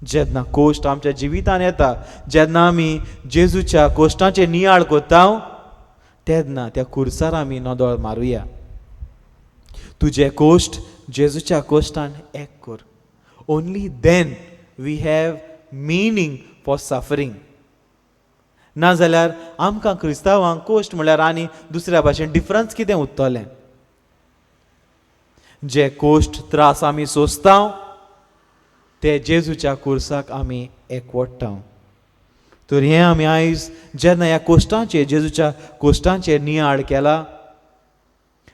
जेन्ना कोश्ट आमच्या जिवितान येता, जेन्ना आमी जेजूच्या कोश्टांचे नियाळ कोत्ता, तेन्ना त्या कुर्सार आमी नदळ मारुया. तुजे कोश्ट जेजूच्या कोश्टान एक कर. Only then we have meaning for suffering. नाजाल्यार आमकां क्रिस्तांवांक कोश्ट म्हळ्यार आनी दुसऱ्या भाशेन डिफरन्स कितें उरतलें. जे कोश्ट त्रास आमी सोंसता ते जेजूच्या कुर्साक आमी एकवटता. तर हें आमी आयज जेन्ना ह्या कोश्टांचेर जेजूच्या कोश्टांचेर नियाळ केला,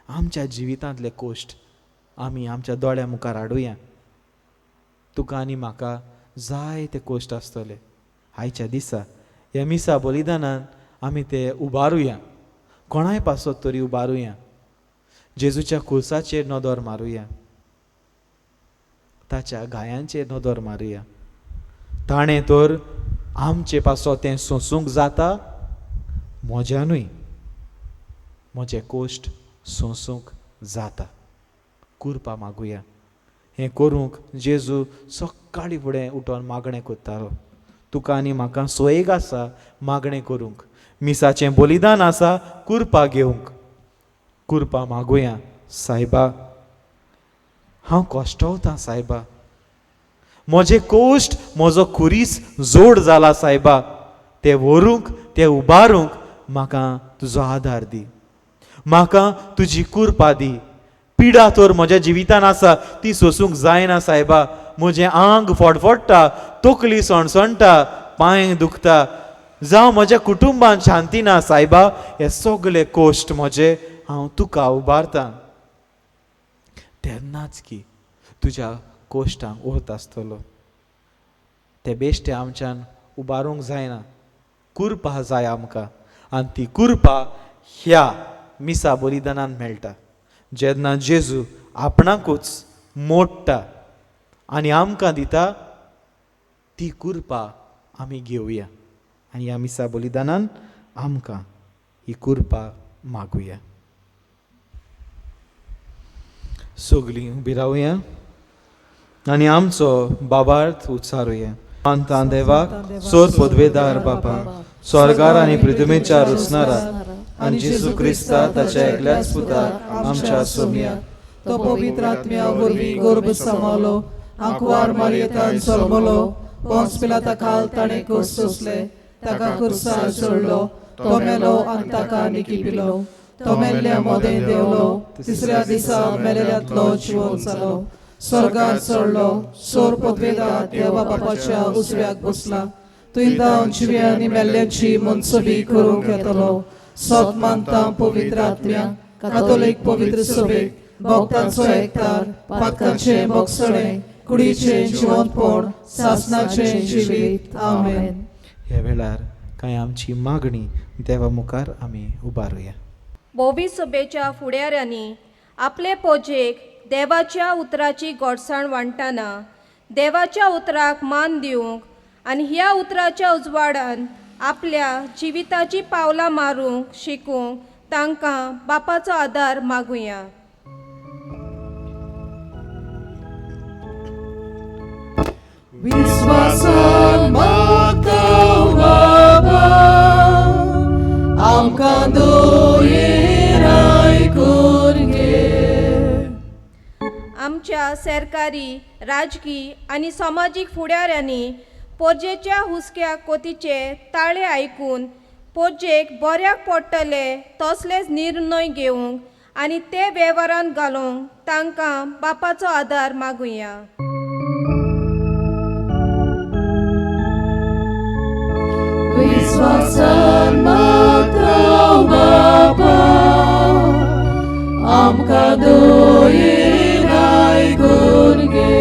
आमच्या जिवितांतले कोश्ट आमी आमच्या दोळ्या मुखार हाडुया. तुका आनी म्हाका जाय ते कोश्ट आसतले. आयच्या दिसा ह्या मिसा बलिदानान आमी ते उबारुया. कोणाय पासत तरी उबारुया. जेजूच्या कुर्साचेर नदर मारुया. ताच्या गायांचेर नदर मारुया. ताणें तर आमचे पासो तें सोंसूंक जाता. म्हज्यानूय म्हजे कोश्ट सोंसूंक जाता. कुर्पा मागुया. हें करूंक जेजू सकाळीं फुडें उठोन मागणें करतालो. तुका आनी म्हाका सोयेग आसा मागणें करूंक. मिसाचें बलिदान आसा कुर्पा घेवंक. कुर्पा मागुया. सायबा, हांव कोश्टवतां सायबा. म्हजे कोश्ट म्हजो खुरीस जोड जाला सायबा. ते व्हरूंक ते उबारूंक म्हाका तुजो आदार दी. म्हाका तुजी कुर्पा दी. पिडा तर म्हज्या जिवितान आसा ती सोसूंक जायना सायबा. म्हजें आंग फडफडटा, तकली सणसणटा, पांय दुखता, जावं म्हज्या कुटुंबान शांती ना सायबा. हे सगळे कोश्ट म्हजे हांव तुका उबारतां. तेन्नाच की तुज्या कोश्टांक अर्थ आसतलो. ते बेश्टे आमच्यान उबारूंक जायना. कुर्पा जाय आमकां. आनी ती कुर्पा ह्या मिसा बलिदानान मेळटा. जेन्ना जेजू आपणाकूच मोडटा आनी आमकां दिता, ती कुर्पा आमी घेवया. आनी ह्या मिसा बलिदानान आमकां ही कुर्पा मागुया. सगलीं उबी रावया आनी आमचो बाबार्थ उच्चारुया. मानतां देवाक सोर पदवेदार बापा, स्वर्गार आनी पृथ्वीच्या रुचणारा, आनी जेजू क्रिस्ता ताच्या एकल्याच पुताक आमच्या सोम्या, तो पवित्र आत्म्या वरवीं गर्भ सामावलो, आंकवार मारयेतान जल्मलो, पोंस पिलाता खाल ताणें कोस सोंसले, ताका कुर्सार चडलो, तो मेलो आनी ताका निकिपिलो, तो मेल्ल्या मोदें देंवलो, तिसऱ्या दिसा मेलेल्यांतलो जिवंत जालो, स्वर्गार चडलो, सोर पदवेदार देवा बापाच्या उजव्याक बसला, तुयें जिव्या आनी मेल्ल्यांची मनसुबी करूंक येतलो. सोत मानतां पवित्र आत्म्या, कातोलीक पवित्र सभेक, भक्तांचो एकठार, पातकांचे मोगसणें, कुडीचें जिवंतपण, सासणाचें जिवीत. आमेन. ह्या वेळार कांय आमची मागणी देवा मुखार आमी उबारुया. बोवी सभेच्या फुडाऱ्यांनी आपले पोजेक देवाच्या उतराची गोडसाण वांटतना देवाच्या उतराक मान दिवंक आनी ह्या उतराच्या उजवाडान आपल्या जिविताची पावलां मारूंक शिकूंक तांकां बापाचो आदार मागुया. विस्वासान मागता बाबा, आमकां दोयेर आयकून घे. आमच्या सरकारी, राजकी आनी समाजीक फुडाऱ्यांनी पोजेच्या हुस्क्या कोतीचे ताळे आयकून पोजेक बऱ्याक पडटले तसलेच निर्णय घेवंक आनी ते वेव्हारांत घालूंक तांकां बापाचो आदार मागुया. विस्वासान मागता बाबा, आमकां दोयेर आयकून घे.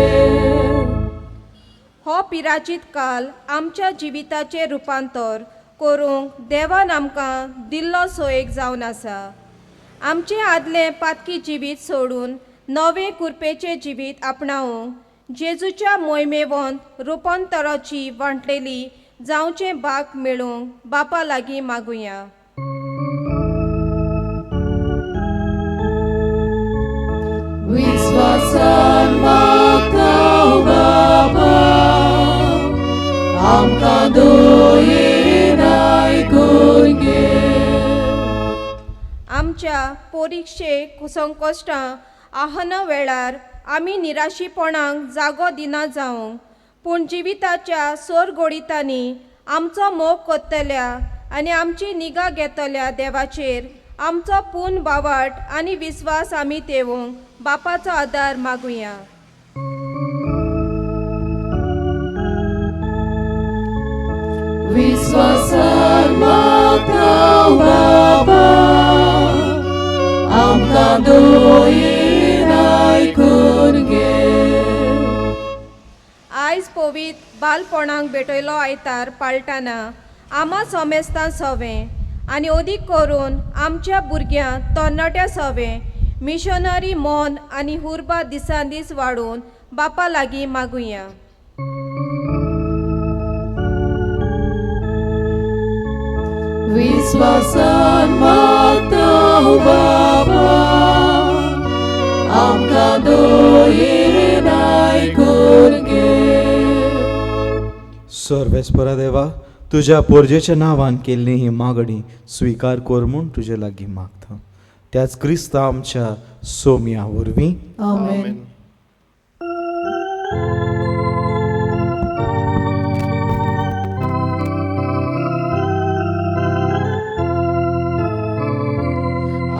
हो पिराचीत काल आमच्या जिविताचें रुपांतर करूंक देवान आमकां दिल्लो सोयेक जावन आसा. आमचें आदलें पातकी जिवीत सोडून नवें कुरपेचें जिवीत आपणावंक जेजूच्या मोहिमेवंत रुपांतराची वांटलेली जावचे भाग मेळूंक बापा लागीं मागुया. विश्वासान मागता बाबा आमकां दोयेन आयकून घे. आमच्या परिक्षेक संकश्टां आव्हानां वेळार आमी निराशीपणांक जागो दिना जावंक, पूण जिविताच्या सोर घोडितांनी आमचो मोग कोत्तल्या आनी आमची निगा घेतल्या देवाचेर आमचो पूर्ण बावाट आनी विस्वास आमी तेवूंक बापाचो आदार मागुया. विश्वासान मागता बाबा आमकां दोयेन आयकून घे. आयज पवित्र बालपणांक भेटयलो आयतार पाळटाना आमा सोमेस्तां सवें आनी अदीक करून आमच्या भुरग्यांक तरणाट्या सवें मिशनरी मोन आनी हुर्बा दिसान दीस वाडून बापा लागीं मागुया. विश्वासान मागता बाबा आमकां दोयेन आयकून घे. सर्वेस्परा देवा, तुझ्या पोरजेच्या नांवान केल्ली ही मागणी स्विकार कर म्हूण तुजे लागीं मागता. त्याच क्रिस्त आमच्या सोम्या वरवीं आमेन.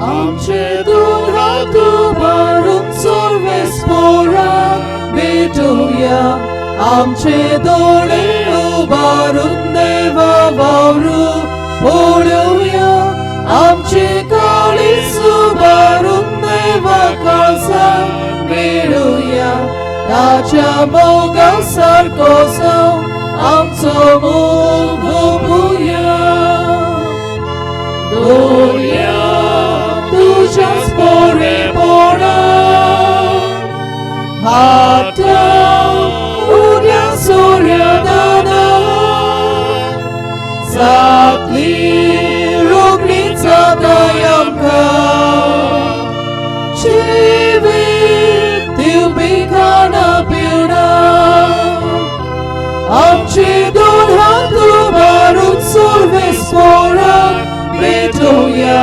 आमचे दोन हात उबारून सर्वेस्पराक भेटूया. आमचे दोळे उबारून देवा वावरू पळोवया. आमचे काळीज उबारून देवा काळजाक मेळुया. ताच्या मोगा सारको जावन आमचो मोग भोगुया. दोरया तुझ्याच बरेपणान हाता उद्या सूर्यदाना जातली रोखडीच जाताय आमकां. जिवीत दिवपी खाना पिवणा आमचे दोन हात उबारून सर्वेस्पराक भेटूया.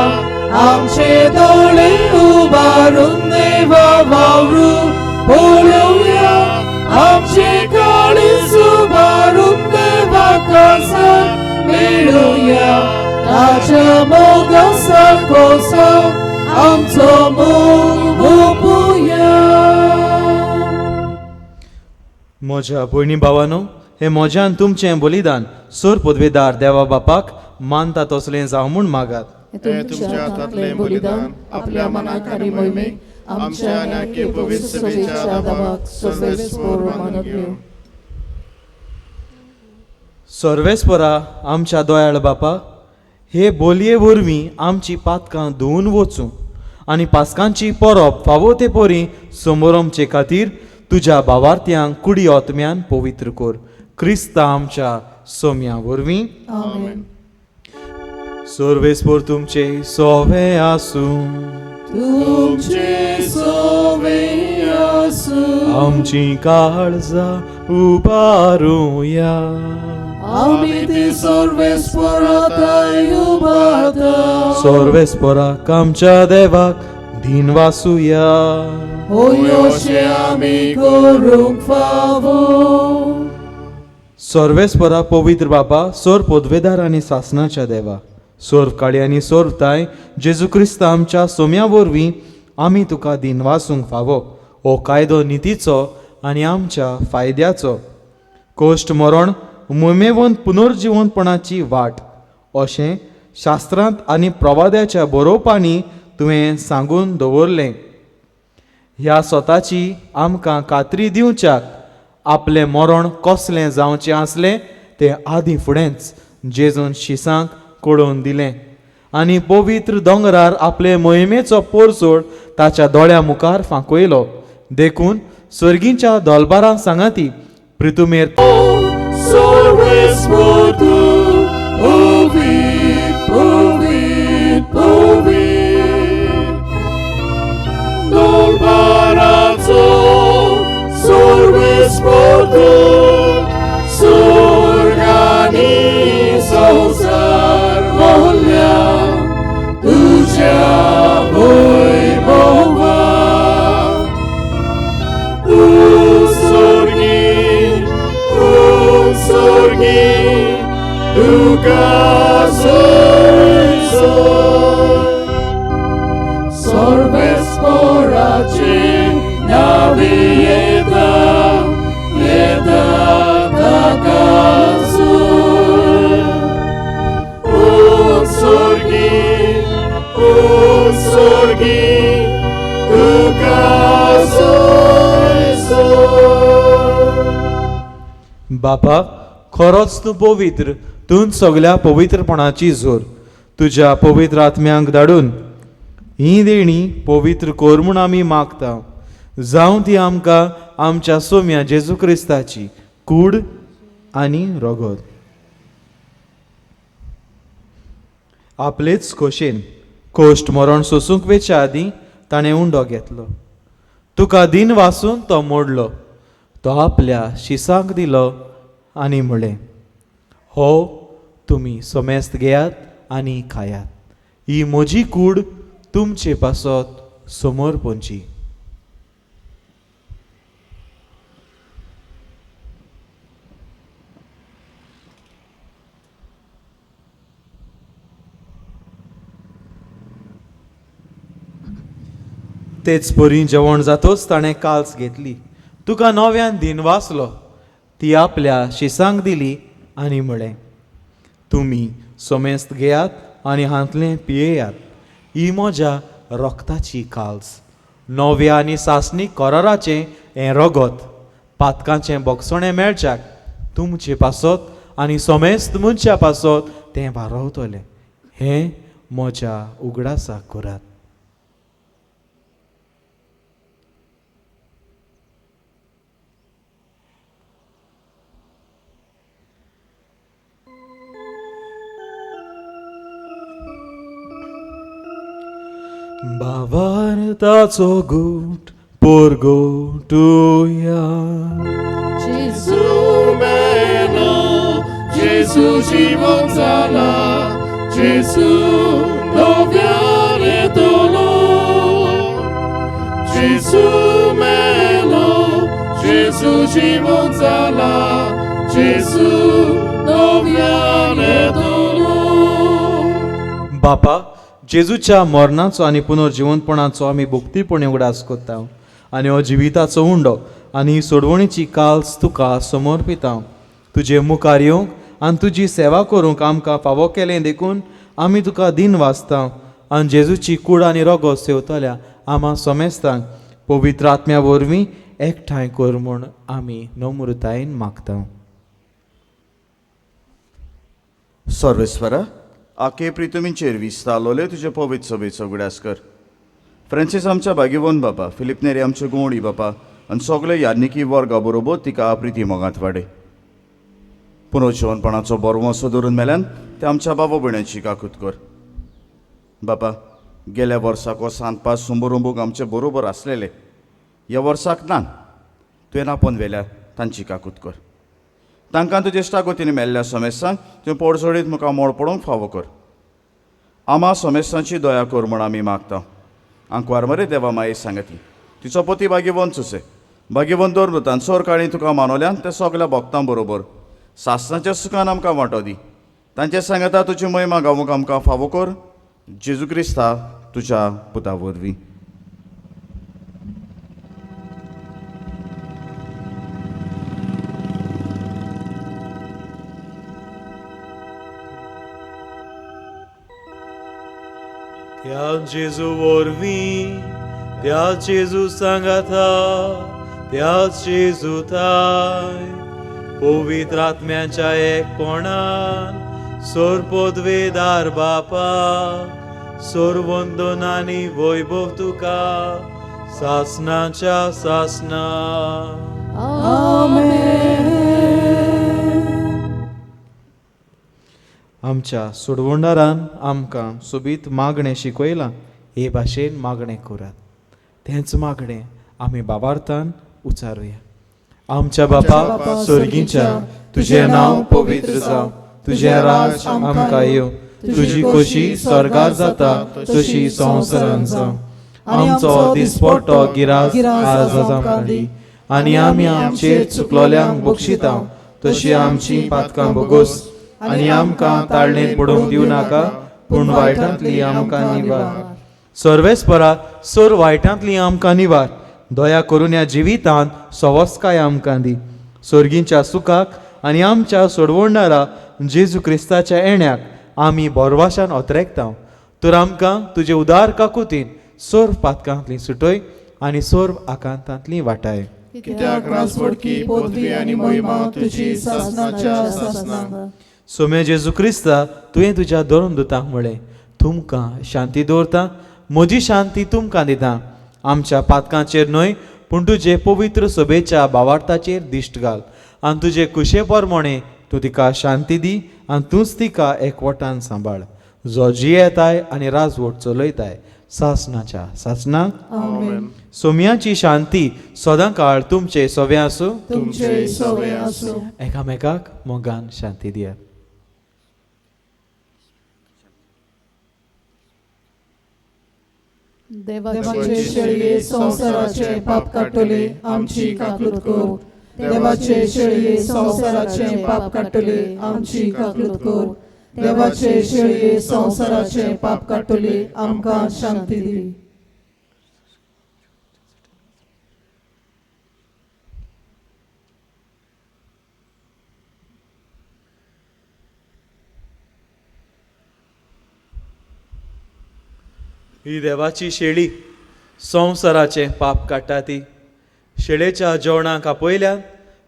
आमचे दोळे उबारून देवा वावरू पळोवया. आमचे काळीज उबारून देवा काळजाक मेळुया. ताच्या मोगा सारको जावन आमचो मोग भोगुया. म्हज्या भयणी भावानो, हे म्हज्यान तुमचें बलिदान सोर पदवेदार देवा बापाक मानता तसलें जावं म्हूण मागात. हे तुमच्या हातांतलें बलिदान आपल्या मनाक आनी मोहिमेक आमच्या आनी पवित्र सभेच्या आदाराक सर्वेस्पर मानत घेवं. सर्वेस्परा आमच्या दोयाळ बापा, हे बोलये वरवीं आमची पातकां धुवन वचूं आनी पासकांची परब फावो ते परी समारंभचे खातीर तुज्या भावार्थ्यांक कुडी आत्म्यान पवित्र कर. क्रिस्त आमच्या सोम्या वरवीं आमेन. सर्वेस्पर तुमचे सोवे आसूं. तुमचे सोवे आसूं. आमची काळजां उबारुया. आमी ती सर्वेस्पराताय उबारता. सर्वेस्पराक आमच्या देवाक दिन वासुया. होयोशे आमी करूंक फावो. सर्वेस्परा पवित्र बापा, सोर पदवेदार आनी सासणाच्या देवा, सोर काळी आनी सोरताय जेजू क्रिस्त आमच्या सोम्या वरवीं आमी तुका दिन वासूंक फावो. हो कायदो नितीचो आनी आमच्या फायद्याचो. कोश्ट मरण मोहिमेवंत पुनर्जिवंतपणाची वाट अशें शास्त्रांत आनी प्रवाद्याच्या बरोवपांनी तुवें सांगून दवरलें. ह्या स्वताची आमकां खात्री दिवच्याक आपलें मरण कसलें जावचें आसलें तें आदीं फुडेंच जेजून शिसांक कळोवन दिलें आनी पवित्र दोंगरार आपले मोहिमेचो पोरसोड ताच्या दोळ्या मुखार फांकयलो. देखून स्वर्गींच्या दोलबारां सांगाती प्रितुमेर Sorves por tu, ovid, ovid, ovid. Dolbarazo, sorves por tu, sorgani संसार बोलल्या तुझ्या Vaibhava. Sorgi, tuka soiso. Sorves poraci navieta, yeta takasu. Sorgi, tuka soiso. बापा खरोच तूं पवित्र, तूं सगळ्या पवित्रपणाची जोर तुज्या पवित्र आत्म्यांक धाडून ही देणी पवित्र कोर म्हूण आमी मागता. जावं ती आमकां आमच्या सोम्या जेजू क्रिस्ताची कूड आनी रगत. आपलेच खोशेन कोश्ट मरण सोसूंक वेच्या आदीं ताणें उंडो घेतलो. तुका दिन वासून तो मोडलो. तो आपल्या शिसांक दिलो आनी म्हळें, हो तुमी सोमेस्त घेयात आनी खायात. ही म्हजी कूड तुमचे पासत समोर पोंची. तेच परी जेवण जातोच ताणें काल्स घेतली. तुका नव्यान दिन वाचलो. ती आपल्या शिसांक दिली आनी म्हळें, तुमी सोमेस्त घेयात आनी हातलें पियेयात. ही म्हज्या रोगताची काल्स, नव्या आनी सासणीक कराराचें हें रगत. पातकांचें बोगसणें मेळच्याक तुमचे पासत आनी सोमेस्त मनशा पासत तें वारवतलें. हें म्हज्या उगडासाक करात. भावार्थाचो गूट पोरगोटुया. Gesù meno, Gesù জীবন জানা, Gesù নব্যারে তোলো. Gesù meno, Gesù জীবন জানা, Gesù নব্যারে তোলো. बापा जेजूच्या मरणाचो आनी पुनर्जिवंतपणाचो आमी भोक्तीपणे उगडास कोत्ता आनी हो जिविताचो उंडो आनी सोडवणीची काल्स तुका समर्पिता. तुजे मुखार येवंक आनी तुजी सेवा करूंक आमकां फावो केलें देखून आमी तुका दिन वाचता. आनी जेजूची कूड आनी रगत सेवतल्या आम्हा सोमेस्तांक पवित्र आत्म्या वरवीं एकठांय कर म्हूण आमी नम्रतायेन मागता. सर्वेस्वरा आखे प्रितुमींचेर विस्तारलोले तुजे पवित्र सभेचो उगडास कर. फ्रांसीस आमच्या भाग्यवन बापा, फिलिप नेरे आमचे गोवणी बापा आनी सगळे याज्ञिकी वर्गा बरोबर तिका प्रिती मोगांत वाडय. पुनर्जीवनपणाचो बरो वसो धरून मेल्यान ते आमच्या बाबा भयणांची काकूत कर. बापा गेल्या वर्साक हो सांतपास सुंबरुंबूक आमचे बरोबर आसलेले, ह्या वर्साक नान तुवें आपोवन वेल्या तांची काकूत कर. तांकां तुजे इश्टागोतीन मेल्ल्या समेस्तांक तुवें पडसडीत म्हाका मोड पडोवंक फावो कर. आमा समेस्तांची दया कर म्हूण आमी मागता. आंकवार मरे देवा माये सांगती तिचो पती भाग्यवंत सुसे भाग्यवंत दवरतान सोर काळी तुका मानवल्यान ते सगल्या भक्तां बरोबर सासणाच्या सुखान आमकां वांटो दी. तांचे सांगता तुजी महिमा गावूंक आमकां फावो कर. जेजू क्रिस्ता तुज्या पुता वरवीं. त्या जेजू वरवीं, त्या जेजू सांगाता, त्या जेजू थाय पवित्र आत्म्याच्या एकपणान सोरपोदवेदार बापा सोरवंदन आनी वैभव तुका सासनाच्या सासना. आमच्या सोडवणारान आमकां सोबीत मागणें शिकयलां, हे भाशेन मागणें करात. तेंच मागणें आमी बाबार्थान उचारुया. आमच्या बापा स्वर्गीच्या, तुझें नांव पवित्र जावं, तुझें राज आमकां येवं, तुजी खोशी स्वर्गार जाता तशी संवसारांत जावं. आमचो दिसपट्टो गिरास आज आमकां दी, आनी आमी आमचेर चुकलोल्यांक बक्षिता तशी आमची पातकां बोगोस, आनी आमकां ताळणेत पडूंक दिवं नाका, पूण वायटांतली आमकां निवार. सर्वेस्परा सर वायटांतली आमकां निवार. दया करून ह्या जिवितांत सवस्काय आमकां दी. सर्गीच्या सुखाक आनी आमच्या सोडवणारा जेजू क्रिस्ताच्या येण्याक आमी बोरवाशान ओतरेकता. तर आमकां तुजे उदार काकुतीन सोर पातकांतली सुटय आनी सोर आकांतांतली वाटाय. कित्याक राजवडकी पदवी आनी महिमा तुजी सासनाच्या सासना. सोम्या जेजू क्रिस्ता तुवें तुज्या दोन दुतांक म्हळें, तुमकां शांती दवरता, म्हजी शांती तुमकां दिता. आमच्या पातकांचेर न्हय, पूण तुजे पवित्र सभेच्या भावार्थाचेर दिश्ट घाल. आनी तुजे कुशे पोरमोणे तूं तिका शांती दी, आनी तूंच तिका एकवटान सांबाळ, जो जियेताय आनी राजवट चलयताय सासनाच्या सासना. सोम्याची शांती सदां काळ तुमचे सोबे आसूं. तुमचे सोबे आसूं. एकामेकाक मोगान शांती दियात. देवाचे शेळये संसाराचे पाप काडटले आमची काकूट कर. देवाचे शेळये संसाराचे पाप काडटले आमची काकूट कर. देवाचे शेळये संसाराचे पाप काडटले आमकां शांती दी. ही देवाची शेळी संवसाराचे पाप काडटा. ती शेळेच्या जेवणाक आपयल्यान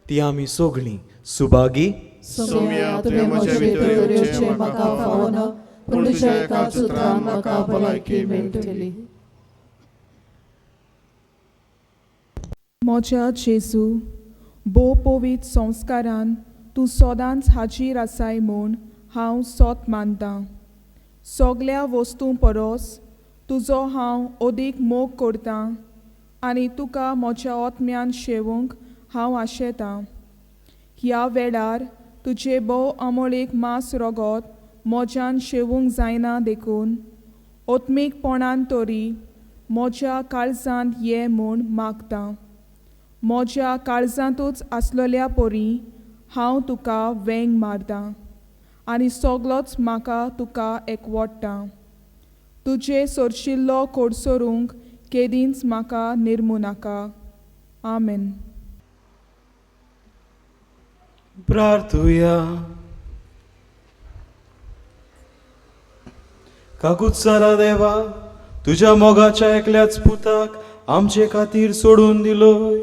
ती आमी सगळीं सुभागी. सोम्या तुवें म्हजे भितर येवचें म्हाका फावना, पूण तुज्या एकाच उतरान म्हाका भलायकी मेळटली. मोच्या जेजू, बो पवित्र संस्कारान तूं सदांच हाजीर आसाय म्हूण हांव सोत मानतां. सगळ्या वस्तूं परस तुजो हांव अदीक मोग करतां आनी तुका म्हज्या आत्म्यान शेवूंक हांव आशेतां. ह्या वेळार तुजे भोव अमोळीक मांस रोगोत म्हज्यान शेवूंक जायना देखून आत्मीकपणान तरी म्हज्या काळजांत ये म्हूण मागतां. म्हज्या काळजांतूच आसलेल्या परी हांव तुका वेंग मारतां आनी सगळोच म्हाका तुका एकवटता. तुजे सोरशिल्लो कोडसोरूंक केदींच म्हाका निर्मू नाका. आमेन. प्रार्थुया. काकुत्सारा देवा, तुज्या मोगाच्या एकल्याच पुताक आमचे खातीर सोडून दिलोय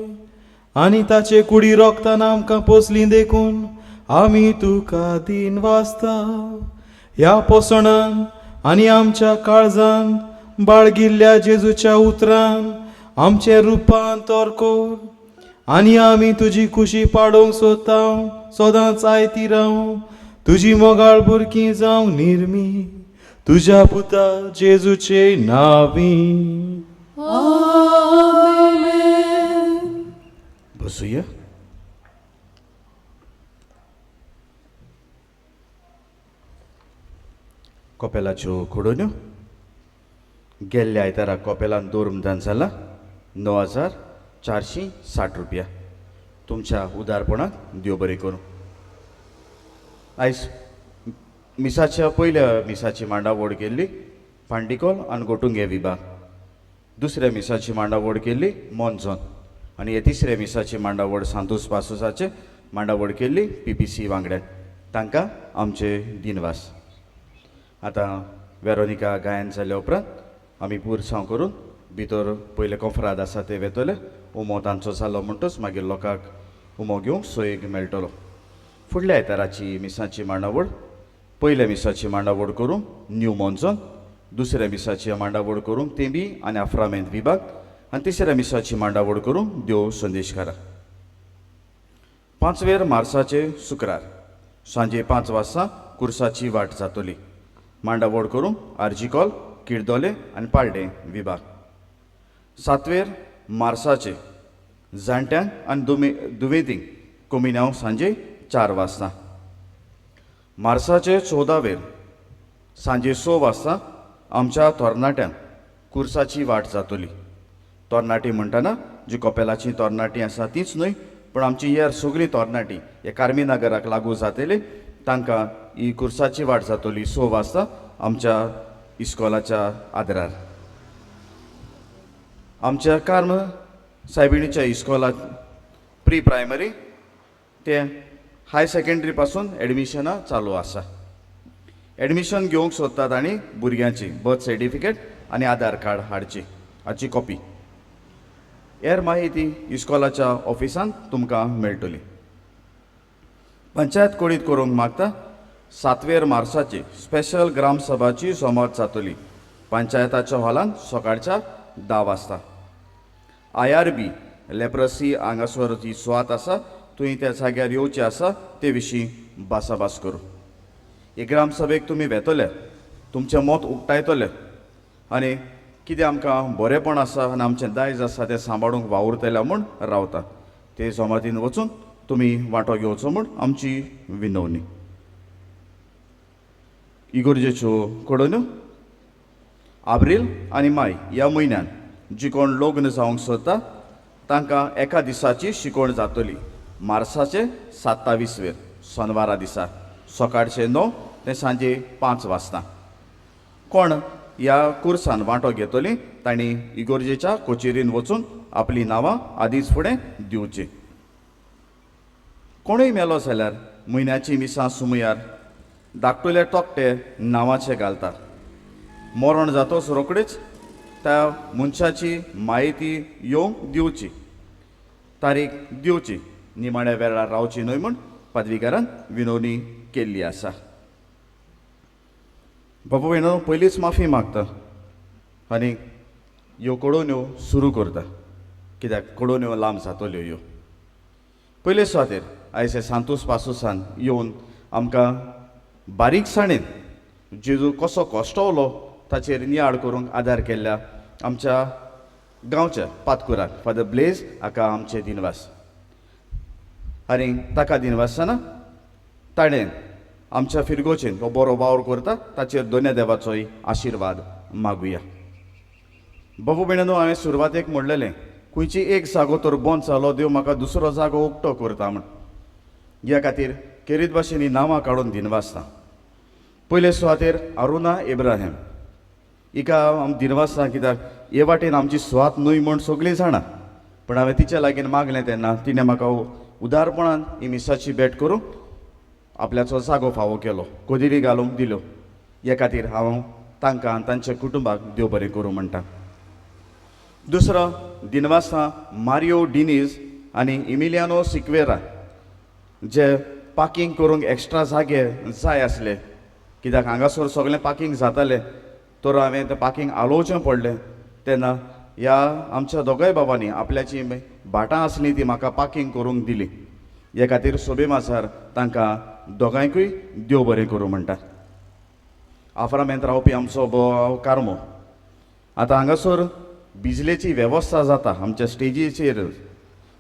आनी ताचे कुडी रोगतान आमकां पोसली देखून आमी तुका दिन वाचता. ह्या पोसणान आनी आमच्या काळजांत बाळगिल्ल्या जेजूच्या उतरान आमचे रुपांतर कोर आनी आमी तुजी खुशी पाडोवंक सोदता. सदांच आयती रावूं, तुजी मोगाळ बुरकीं जावं निर्मी, तुज्या पुता जेजूचे नांवी. बसूया. कोपेलाच्यो खोडोन्यो. गेल्ल्या आयतारा कोपेलान दोरमदान जाला 9,460 रुपया. तुमच्या उदारपणाक देव बरें करूं. आयज मिसाच्या पयल्या मिसाची मांडावळ केल्ली पांडिकोल आनी गोटुंगे विभाग. दुसऱ्या मिसाची मांडावळ केल्ली मोन्झोन आनी हे तिसऱ्या मिसाची मांडावळ सांतोस पासोसाचे मांडावळ केल्ली PPC वांगड्यान. तांकां आमचे दिनवास. आतां वेरोनिका गायन जाल्या उपरांत आमी पुरसांव करून भितर पयले कोफराद आसा ते वेतले. उमो तांचो जालो म्हणटच मागीर लोकांक उमो घेवंक सोयेक मेळटलो. फुडल्या आयताराची मिसाची मांडावळ पयल्या मिसाची मांडावळ करूंक न्यू मोन्झोन, दुसऱ्या मिसाची मांडावळ करूंक तेंबी आनी आफ्रामेंत विभाग आनी तिसऱ्या मिसाची मांडावळ करूं देव संदेशकारा. 5 मार्चाचे शुक्रार सांजे 5 वाजता कुर्साची वाट जातली. मांडावळ करूं आरजी कॉल, किर्दोले आनी पाळडे विभाग. 7 मार्चाचे जाणट्यांक आनी दुवेतींक कोमिन्यांव सांजे 4 वाजता. मार्चाचे 14 सांजे 6 वाजता आमच्या तरणाट्यांक कुर्साची वाट जातली. तरणाटी म्हणटना जी कपेलाची तरणाटी आसा तीच न्हय, पण आमची हेर सगळीं तरणाटी हे कार्मी नगराक लागू जातले तांकां ही कुर्साची वाट जातली 6 वाजता आमच्या इस्कॉलाच्या आदारार. आमच्या कार्म सायबिणीच्या इस्कॉलात प्री प्रायमरी ते हाय सेकंडरी पासून एडमिशनां चालू आसा. एडमिशन घेवंक सोदतात आनी भुरग्यांची बर्थ सर्टिफिकेट आनी आधार कार्ड हाची कॉपी. हेर माहिती इस्कॉलाच्या ऑफिसांत तुमकां मेळटली. पंचायत कोडीत करूंक मागता 7 मार्चाची स्पेशल ग्रामसभाची समोर जातली पंचायताच्या हॉलांत सकाळच्या 10 वाजता. IRB लेप्रसी हांगासर जी सुवात आसा तुवें त्या जाग्यार येवचें आसा ते विशीं भासाभास करूं. हे ग्रामसभेक तुमी वेतले, तुमचें मत उक्तायतले आनी कितें आमकां बरेंपण आसा आनी आमचें दायज आसा तें सांबाळूंक वावुरतले म्हूण रावता. ते जमातीन वचून तुमी वांटो घेवचो म्हूण आमची विनवणी. इगोर्जेच्यो कोडोन्यो एप्रील आनी माय ह्या म्हयन्यान जी कोण लग्न जावंक सोदता तांकां एका दिसाची शिकवण जातली. मार्चाचे 27 शेनवारा दिसा सकाळचे 9 ते सांजे 5 वाजता. कोण ह्या कुर्सान वांटो घेतली तांणी इगोर्जेच्या कोचेरीन वचून आपलीं नांवां आदींच फुडें दिवचीं. कोणूय मेलो जाल्यार म्हयन्याची मिसां सुमयार धाकटुले तोकटे नांवाचे घालतात. मरण जातोच रोखडीच त्या मनशाची म्हायती येवंक दिवची, तारीख दिवची, निमाण्या वेळार रावची न्हय म्हूण पदवीकारान विनवणी केल्ली आसा. बाबा भयणो पयलींच माफी मागता आनी ह्यो कोडोन्यो सुरू करता कित्याक कोडोन्यो लांब जातल्यो ह्यो. पयले सुवातेर आयज हे सांतूस पासूसान येवन आमकां बारीकसाणेन जेजू कसो कश्टवलो ताचेर नियाळ करूंक आदार केल्ल्या आमच्या गांवच्या पातकुराक फादर ब्लेज हाका आमचे दिनवास. आनी ताका दिनवासतना ताणें आमच्या फिरगोचेन हो बरो वावर करता ताचेर दोनूय देवाचोय आशिर्वाद मागुया. बाबू भयणीनो, हांवें सुरवातेक म्हणलेलें खंयची एक जागो तर बंद जालो देव म्हाका दुसरो जागो उक्तो करता म्हण. ह्या खातीर केरीत भाशेन ही नांवां काडून दिनवासता. पयले सुवातेर अरुणा इब्राहिम हिका हांव दिनवासता कित्याक हे वाटेन आमची सुवात न्हय म्हूण सगळीं जाणा, पण हांवें तिच्या लागीं मागलें तेन्ना तिणें म्हाका उदारपणान ही मिसाची भेट करूंक आपल्याचो जागो फावो केलो, कोदिरी घालूंक दिल्यो. हे खातीर हांव तांकां आनी तांच्या कुटुंबाक देव बरें करूं म्हणटा. दुसरो दिनवासता मारियो डिनीज आनी इमिलियानो सिक्वेरा जे पार्किंग करूंक एक्स्ट्रा जागे जाय आसले कित्याक हांगासर सगळें पार्किंग जातालें, तर हांवें तें पार्किंग आलोवचें पडलें. तेन्ना ह्या आमच्या दोगांय बाबांनी आपल्याची भाटां आसलीं ती म्हाका पार्किंग करूंक दिली. हे खातीर सोबे मासार तांकां दोगांयकूय देव बरें करूं म्हणटा. आफ्रामेंत रावपी आमचो भाव कार्मो, आतां हांगासर बिजलेची वेवस्था जाता आमच्या स्टेजीचेर.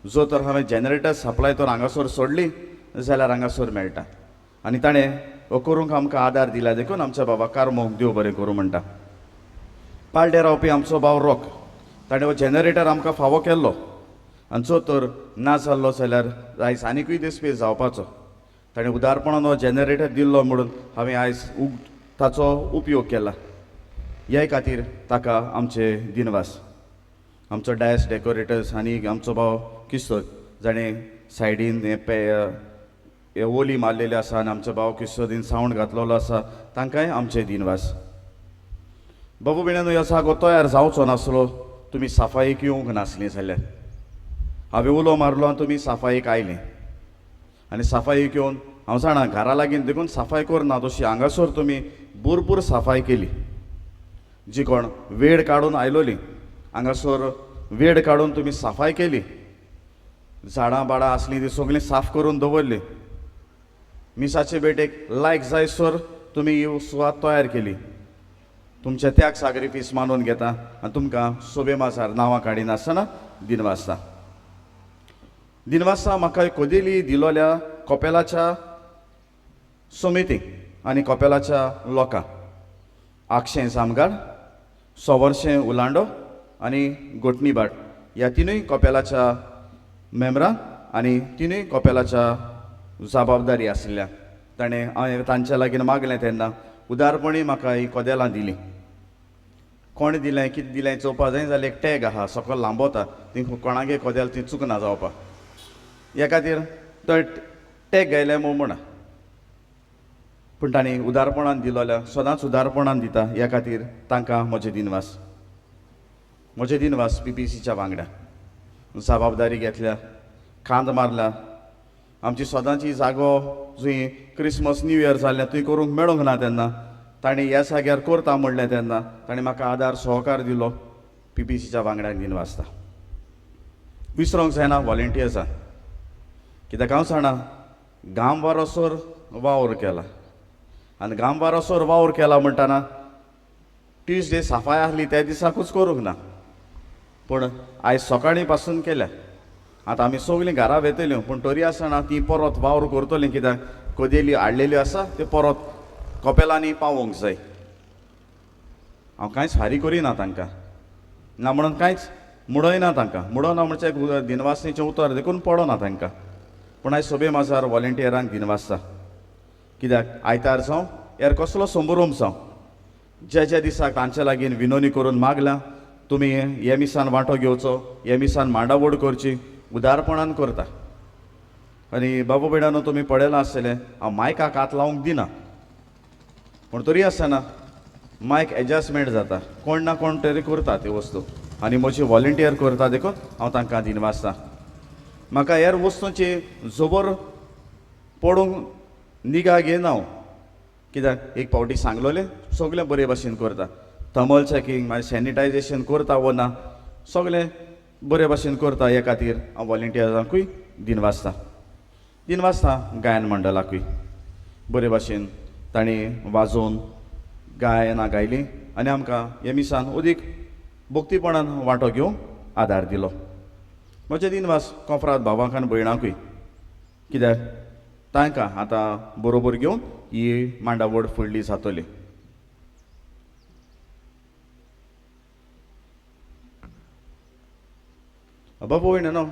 जो तर हांवें जनरेटर सप्लाय तर हांगासर सोडली जाल्यार हांगासर मेळटा आनी ताणें हो करूंक आमकां आदार दिला देखून आमच्या बाबा कार्मोक देव बरें करूं म्हणटा. पाळडे रावपी आमचो भाव रोक, ताणें हो जनरेटर आमकां फावो केल्लो आनी जो तर ना जाल्लो जाल्यार आयज आनिकूय दिसपी जावपाचो. ताणें उदारपणान हो जनरेटर दिल्लो म्हणून हांवें आयज ताचो उपयोग केला. ह्या खातीर ताका आमचे दिनवास. आमचो डायस डेकोरेटर्स आनी आमचो भाव किशोर जाणें सायडीन हे ओली मारलेले आसा आनी आमचो भाव किशोरीन सावंड घातलेलो आसा तांकांय आमचे दिनवास. बाबू भयणीनो, ह्यो जागो तयार जावचो नासलो तुमी सफाईक येवंक नासलीं जाल्यार. हांवें उलो मारलो आनी तुमी सफाईक आयलीं आनी सफाईक येवन हांव जाणा घरा लागीं देखून सफाई करना तशी हांगासर तुमी भरपूर सफाई केली. जी कोण वेळ काडून आयलोली हांगासर वेळ काडून तुमी साफाय केली, झाडां बाडां आसलीं ती सगळीं साफ करून दवरली, मिसाचे बेटेक लायक जायसर तुमी ही सुवात तयार केली, तुमचे त्याग सागरिफीस मानून घेता आनी तुमकां सोबे माजार नांवां काडिनासतना दिनवासता. दिनवासता म्हाका कोदेली दिलोल्या कोपेलाच्या समितीक आनी कोपेलाच्या लोकांक आक्षें जामगाड, सोवर्शें उलांडो आनी गोटणीबाट ह्या तिनूय कोपेलाच्या मेंबरांक आनी तिनूय कोपेलाच्या जबाबदारी आसल्या ताणें हांवें तांच्या लागीं मागलें तेन्ना उदारपणी म्हाका ही कोदेलां दिलीं. कोण दिलें कितें दिलें चोवपा जाय जाल्यार एक टॅग आहा सकयल लांबोता, ती कोणागे कोदेल ती चुकना जावपाक. ह्या खातीर तो टॅग घायले म्हणा, पूण तांणी उदारपणान दिलोल्या सदांच उदारपणान दिता. ह्या खातीर तांकां म्हजे दिनवास. म्हजे दिनवास PPCच्या वांगडा जबाबदारी घेतल्या, खांद मारला. आमची सदांची जागो जंय क्रिसमस न्यू इयर जाल्लें थंय करूंक मेळूंक ना तेन्ना ताणें ह्या जाग्यार करता म्हणलें तेन्ना ताणें म्हाका आदार सहकार दिलो. PPCच्या वांगडा दिनवासता. विसरोंक जायना वॉलंटियर्सां, कित्याक हांव जाणा गांव वारोसोर वावर केला आनी गांव वारोसोर वावर केला म्हणटाना ट्युजडे साफाय आसली त्या दिसाकूच करूंक ना, पूण आयज सकाळीं पासून केल्या. आतां आमी सगळीं घरा वेतल्यो, पूण तरी आसतना ती परत वावर करतलीं, कित्याक कोदेली हाडलेल्यो आसा त्यो परत कोपेलांनी पावोवंक जाय. हांव कांयच फारी करिना तांकां, ना म्हणून कांयच मुडयना तांकां. मुडोना म्हणचे दिनवासणीचें उतर देखून पडोना तांकां. पूण आयज सोबे माजार वॉलंटियरांक दिनवासता, कित्याक आयतार जावं यार कसलो संबरूम जावं, ज्या ज्या दिसाक तांचे लागीं विनोनी करून मागला तुमी हे मिसान वांटो घेवचो, हे मिसान मांडावड करची, उदारपणान करता. आनी बाबू बेडानो तुमी पळयलां आसतलें हांव मायकाक हात लावंक दिना, पूण तरी आसतना मायक एडजस्टमेंट जाता, कोण ना कोण तरी करता त्यो वस्तू आनी म्हजी वॉलंटियर करता देखून हांव तांकां दिनवासता. म्हाका हेर वस्तूंची जबर पडूंक निगा घेयना हांव, कित्याक एक फावटी सांगलोलें सगळें बरे भाशेन करता. थर्मल चॅकींग मागीर सॅनिटायजेशन करता वो ना सगळें बरे भाशेन करता. हे खातीर हांव वॉलंटियर्सांकूय दिनवासता. दिनवासता गायन मंडळाकूय बरे भाशेन तांणी वाजोवन गायनां गायलीं आनी आमकां हे मिसान अदीक भक्तीपणान वांटो घेवंक आदार दिलो. म्हजे दिनवास कोंफरात भावांक आनी भयणांकूय, कित्याक तांकां आतां बरोबर घेवन ही मांडावळ फुडली जातली. बाबू न्हू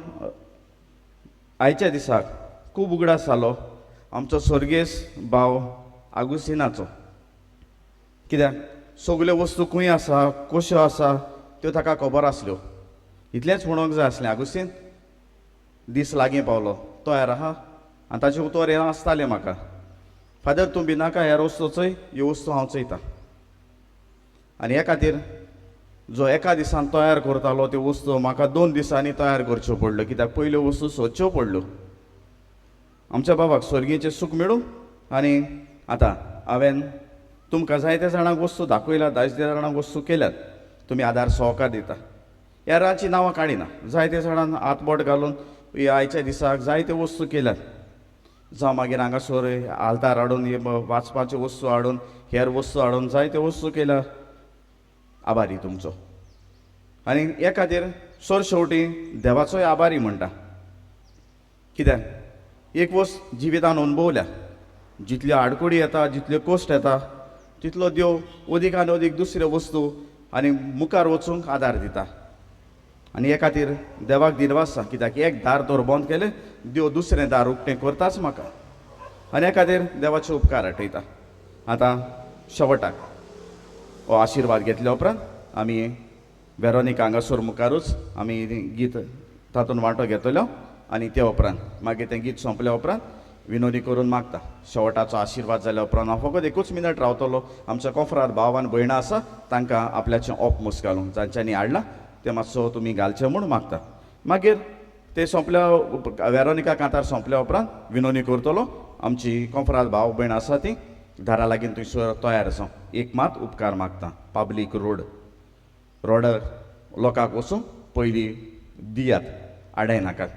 आयच्या दिसाक खूब उगडास जालो आमचो स्वर्गेस भाव आगुस्तिनाचो, कित्याक सगल्यो वस्तू खंय आसा कश्यो आसा त्यो ताका खबर आसल्यो. इतलेंच म्हणूंक जाय आसलें, आगुस्तीन दीस लागीं पावलो, तयार आहा? आनी ताचें उतर हें आसतालें म्हाका, फादर तूं भिनाका, ह्या वस्तू चोय, ह्यो वस्तू हांव चयतां. आनी हे खातीर जो एका दिसान तयार करतालो त्यो वस्तू म्हाका 2 दिसांनी तयार करच्यो पडल्यो, कित्याक पयल्यो वस्तू सोदच्यो पडल्यो. आमच्या बाबाक स्वर्गीचें सूख मेळूं. आनी आतां हांवें तुमकां जायत्या जाणांक वस्तू दाखयल्या, जायत्या जाणांक वस्तू केल्यात, तुमी आदार सहकार दिता. ह्या रांची नांवां काडिना, जायत्या जाणांक हातबोट घालून आयच्या दिसाक जायत्यो वस्तू केल्यात. जावं मागीर हांगासर आल्तार हाडून वाचपाच्यो वस्तू हाडून हेर वस्तू हाडून जायत्यो वस्तू केल्या. आभारी तुमचो. आनी हे खातीर सरशेवटी देवाचोय आभारी म्हणटा, कित्याक एक वस्त जिवितान अनुभवल्या, जितल्यो आडकोडी येता, जितल्यो कश्ट येता, तितलो देव अदीक आनी अदीक दुसऱ्यो वस्तू आनी मुखार वचूंक आदार दिता. आनी हे खातीर देवाक दिनवासता, कित्याक एक दार तर बंद केलें देव दुसरें दार उक्तें करताच म्हाका. आनी हे खातीर देवाचे उपकार आठयता. आतां शेवटाक हो आशिर्वाद घेतल्या उपरांत आमी वेरोनिका हांगासर मुखारूच आमी गीत तातूंत वांटो घेतलो आनी त्या उपरांत मागीर तें गीत सोंपल्या उपरांत विनोदी करून मागता. शेवटाचो आशिर्वाद जाल्या उपरांत हांव फकत एकूच मिनट रावतलो. आमच्या कोंफरार भाव आनी भयणां आसा तांकां आपल्याचें ओप मुस्कालूंक जांच्यांनी हाडलां तें मातसो तुमी घालचें म्हूण मागता. मागीर तें सोंपल्या वेरोनिका कांतार सोंपल्या उपरांत विनोदी करतलो. आमची कोंफरार भाव भयण आसा तीं दारा लागीं थंयसर तयार जावं. एक मात उपकार मागता, पब्लीक रोडार लोकांक वचूंक पयलीं दियात, आडाय नाकात.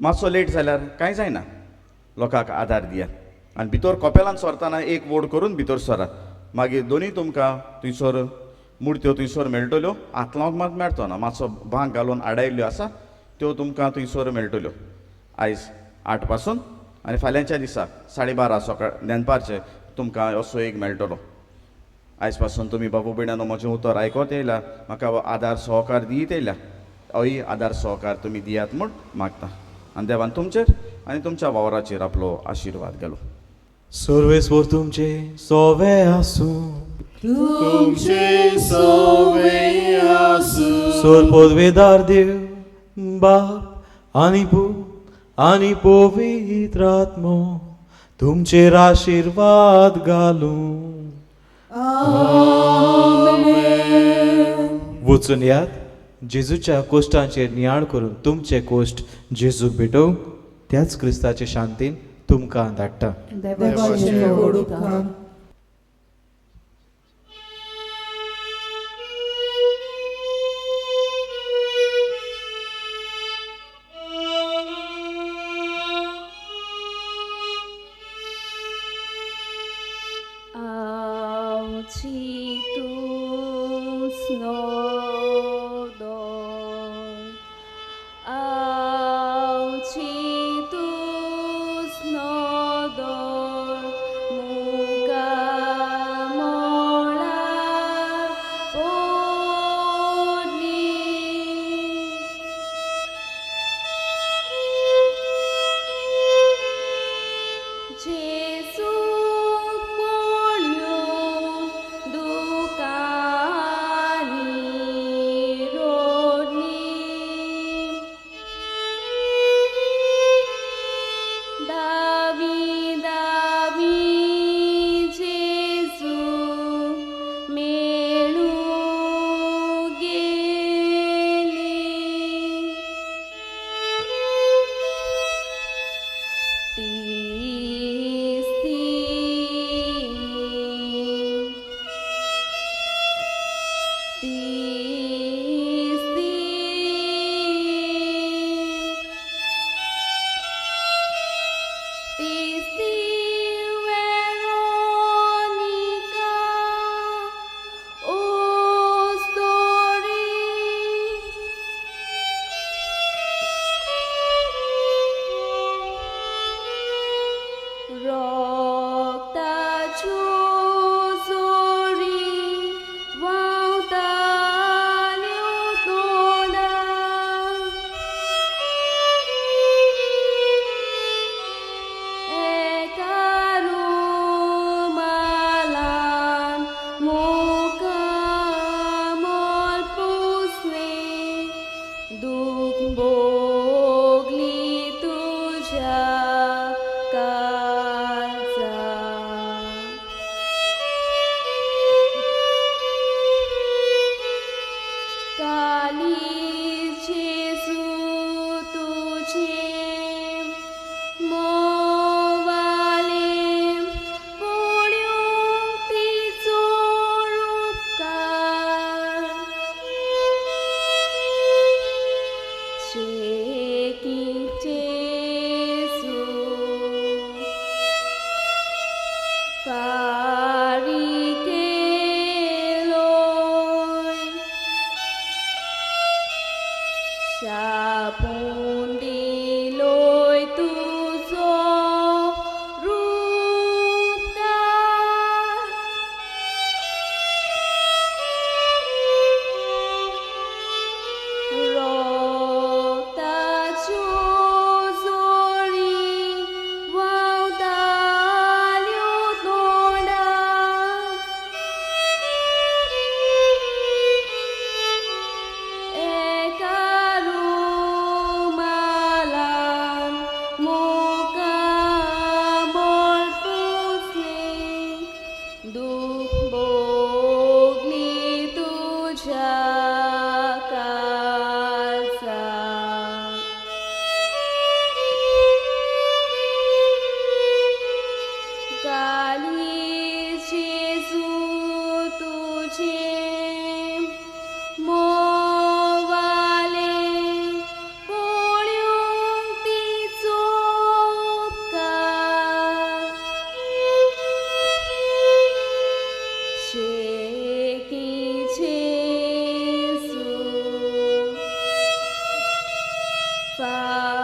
मातसो लेट जाल्यार कांय जायना, लोकांक आदार दियात. आनी भितर कपेलांत सरतना एक वोट करून भितर सरात. मागीर दोनी तुमकां थंयसर मुर्त्यो थंयसर मेळटल्यो. हातलांक मात मेळचो ना, मातसो भांग घालून आडायल्ल्यो आसा त्यो तुमकां थंयसर मेळटल्यो. आयज 8 पासून आनी फाल्यांच्या दिसा 12:30 सकाळ दनपारचे तुमकां असो एक मेळटलो. आयज पासून तुमी बाबू बिणानो म्हजें उतर आयकोत येयला, म्हाका आदार सहकार दीत येयल्या. हय आदार सहकार तुमी दियात म्हूण मागता. आनी देवान तुमचेर आनी तुमच्या वावराचेर आपलो आशिर्वाद घालो. सर्वेस्वर तुमचे सोवे आसूं, तुमचे सोवे आसूं. सोर पदवेदार देव बाप आनी पूत आनी पवित्र आत्मो तुमचेर आशिर्वाद घालूं. वचून यात, जेजूच्या कोश्टांचेर नियाळ करून तुमचे कोश्ट जेजूक भेटोवंक त्याच क्रिस्ताचे शांतीन तुमकां धाडटा. देवाचे व्हड उपकार. Father,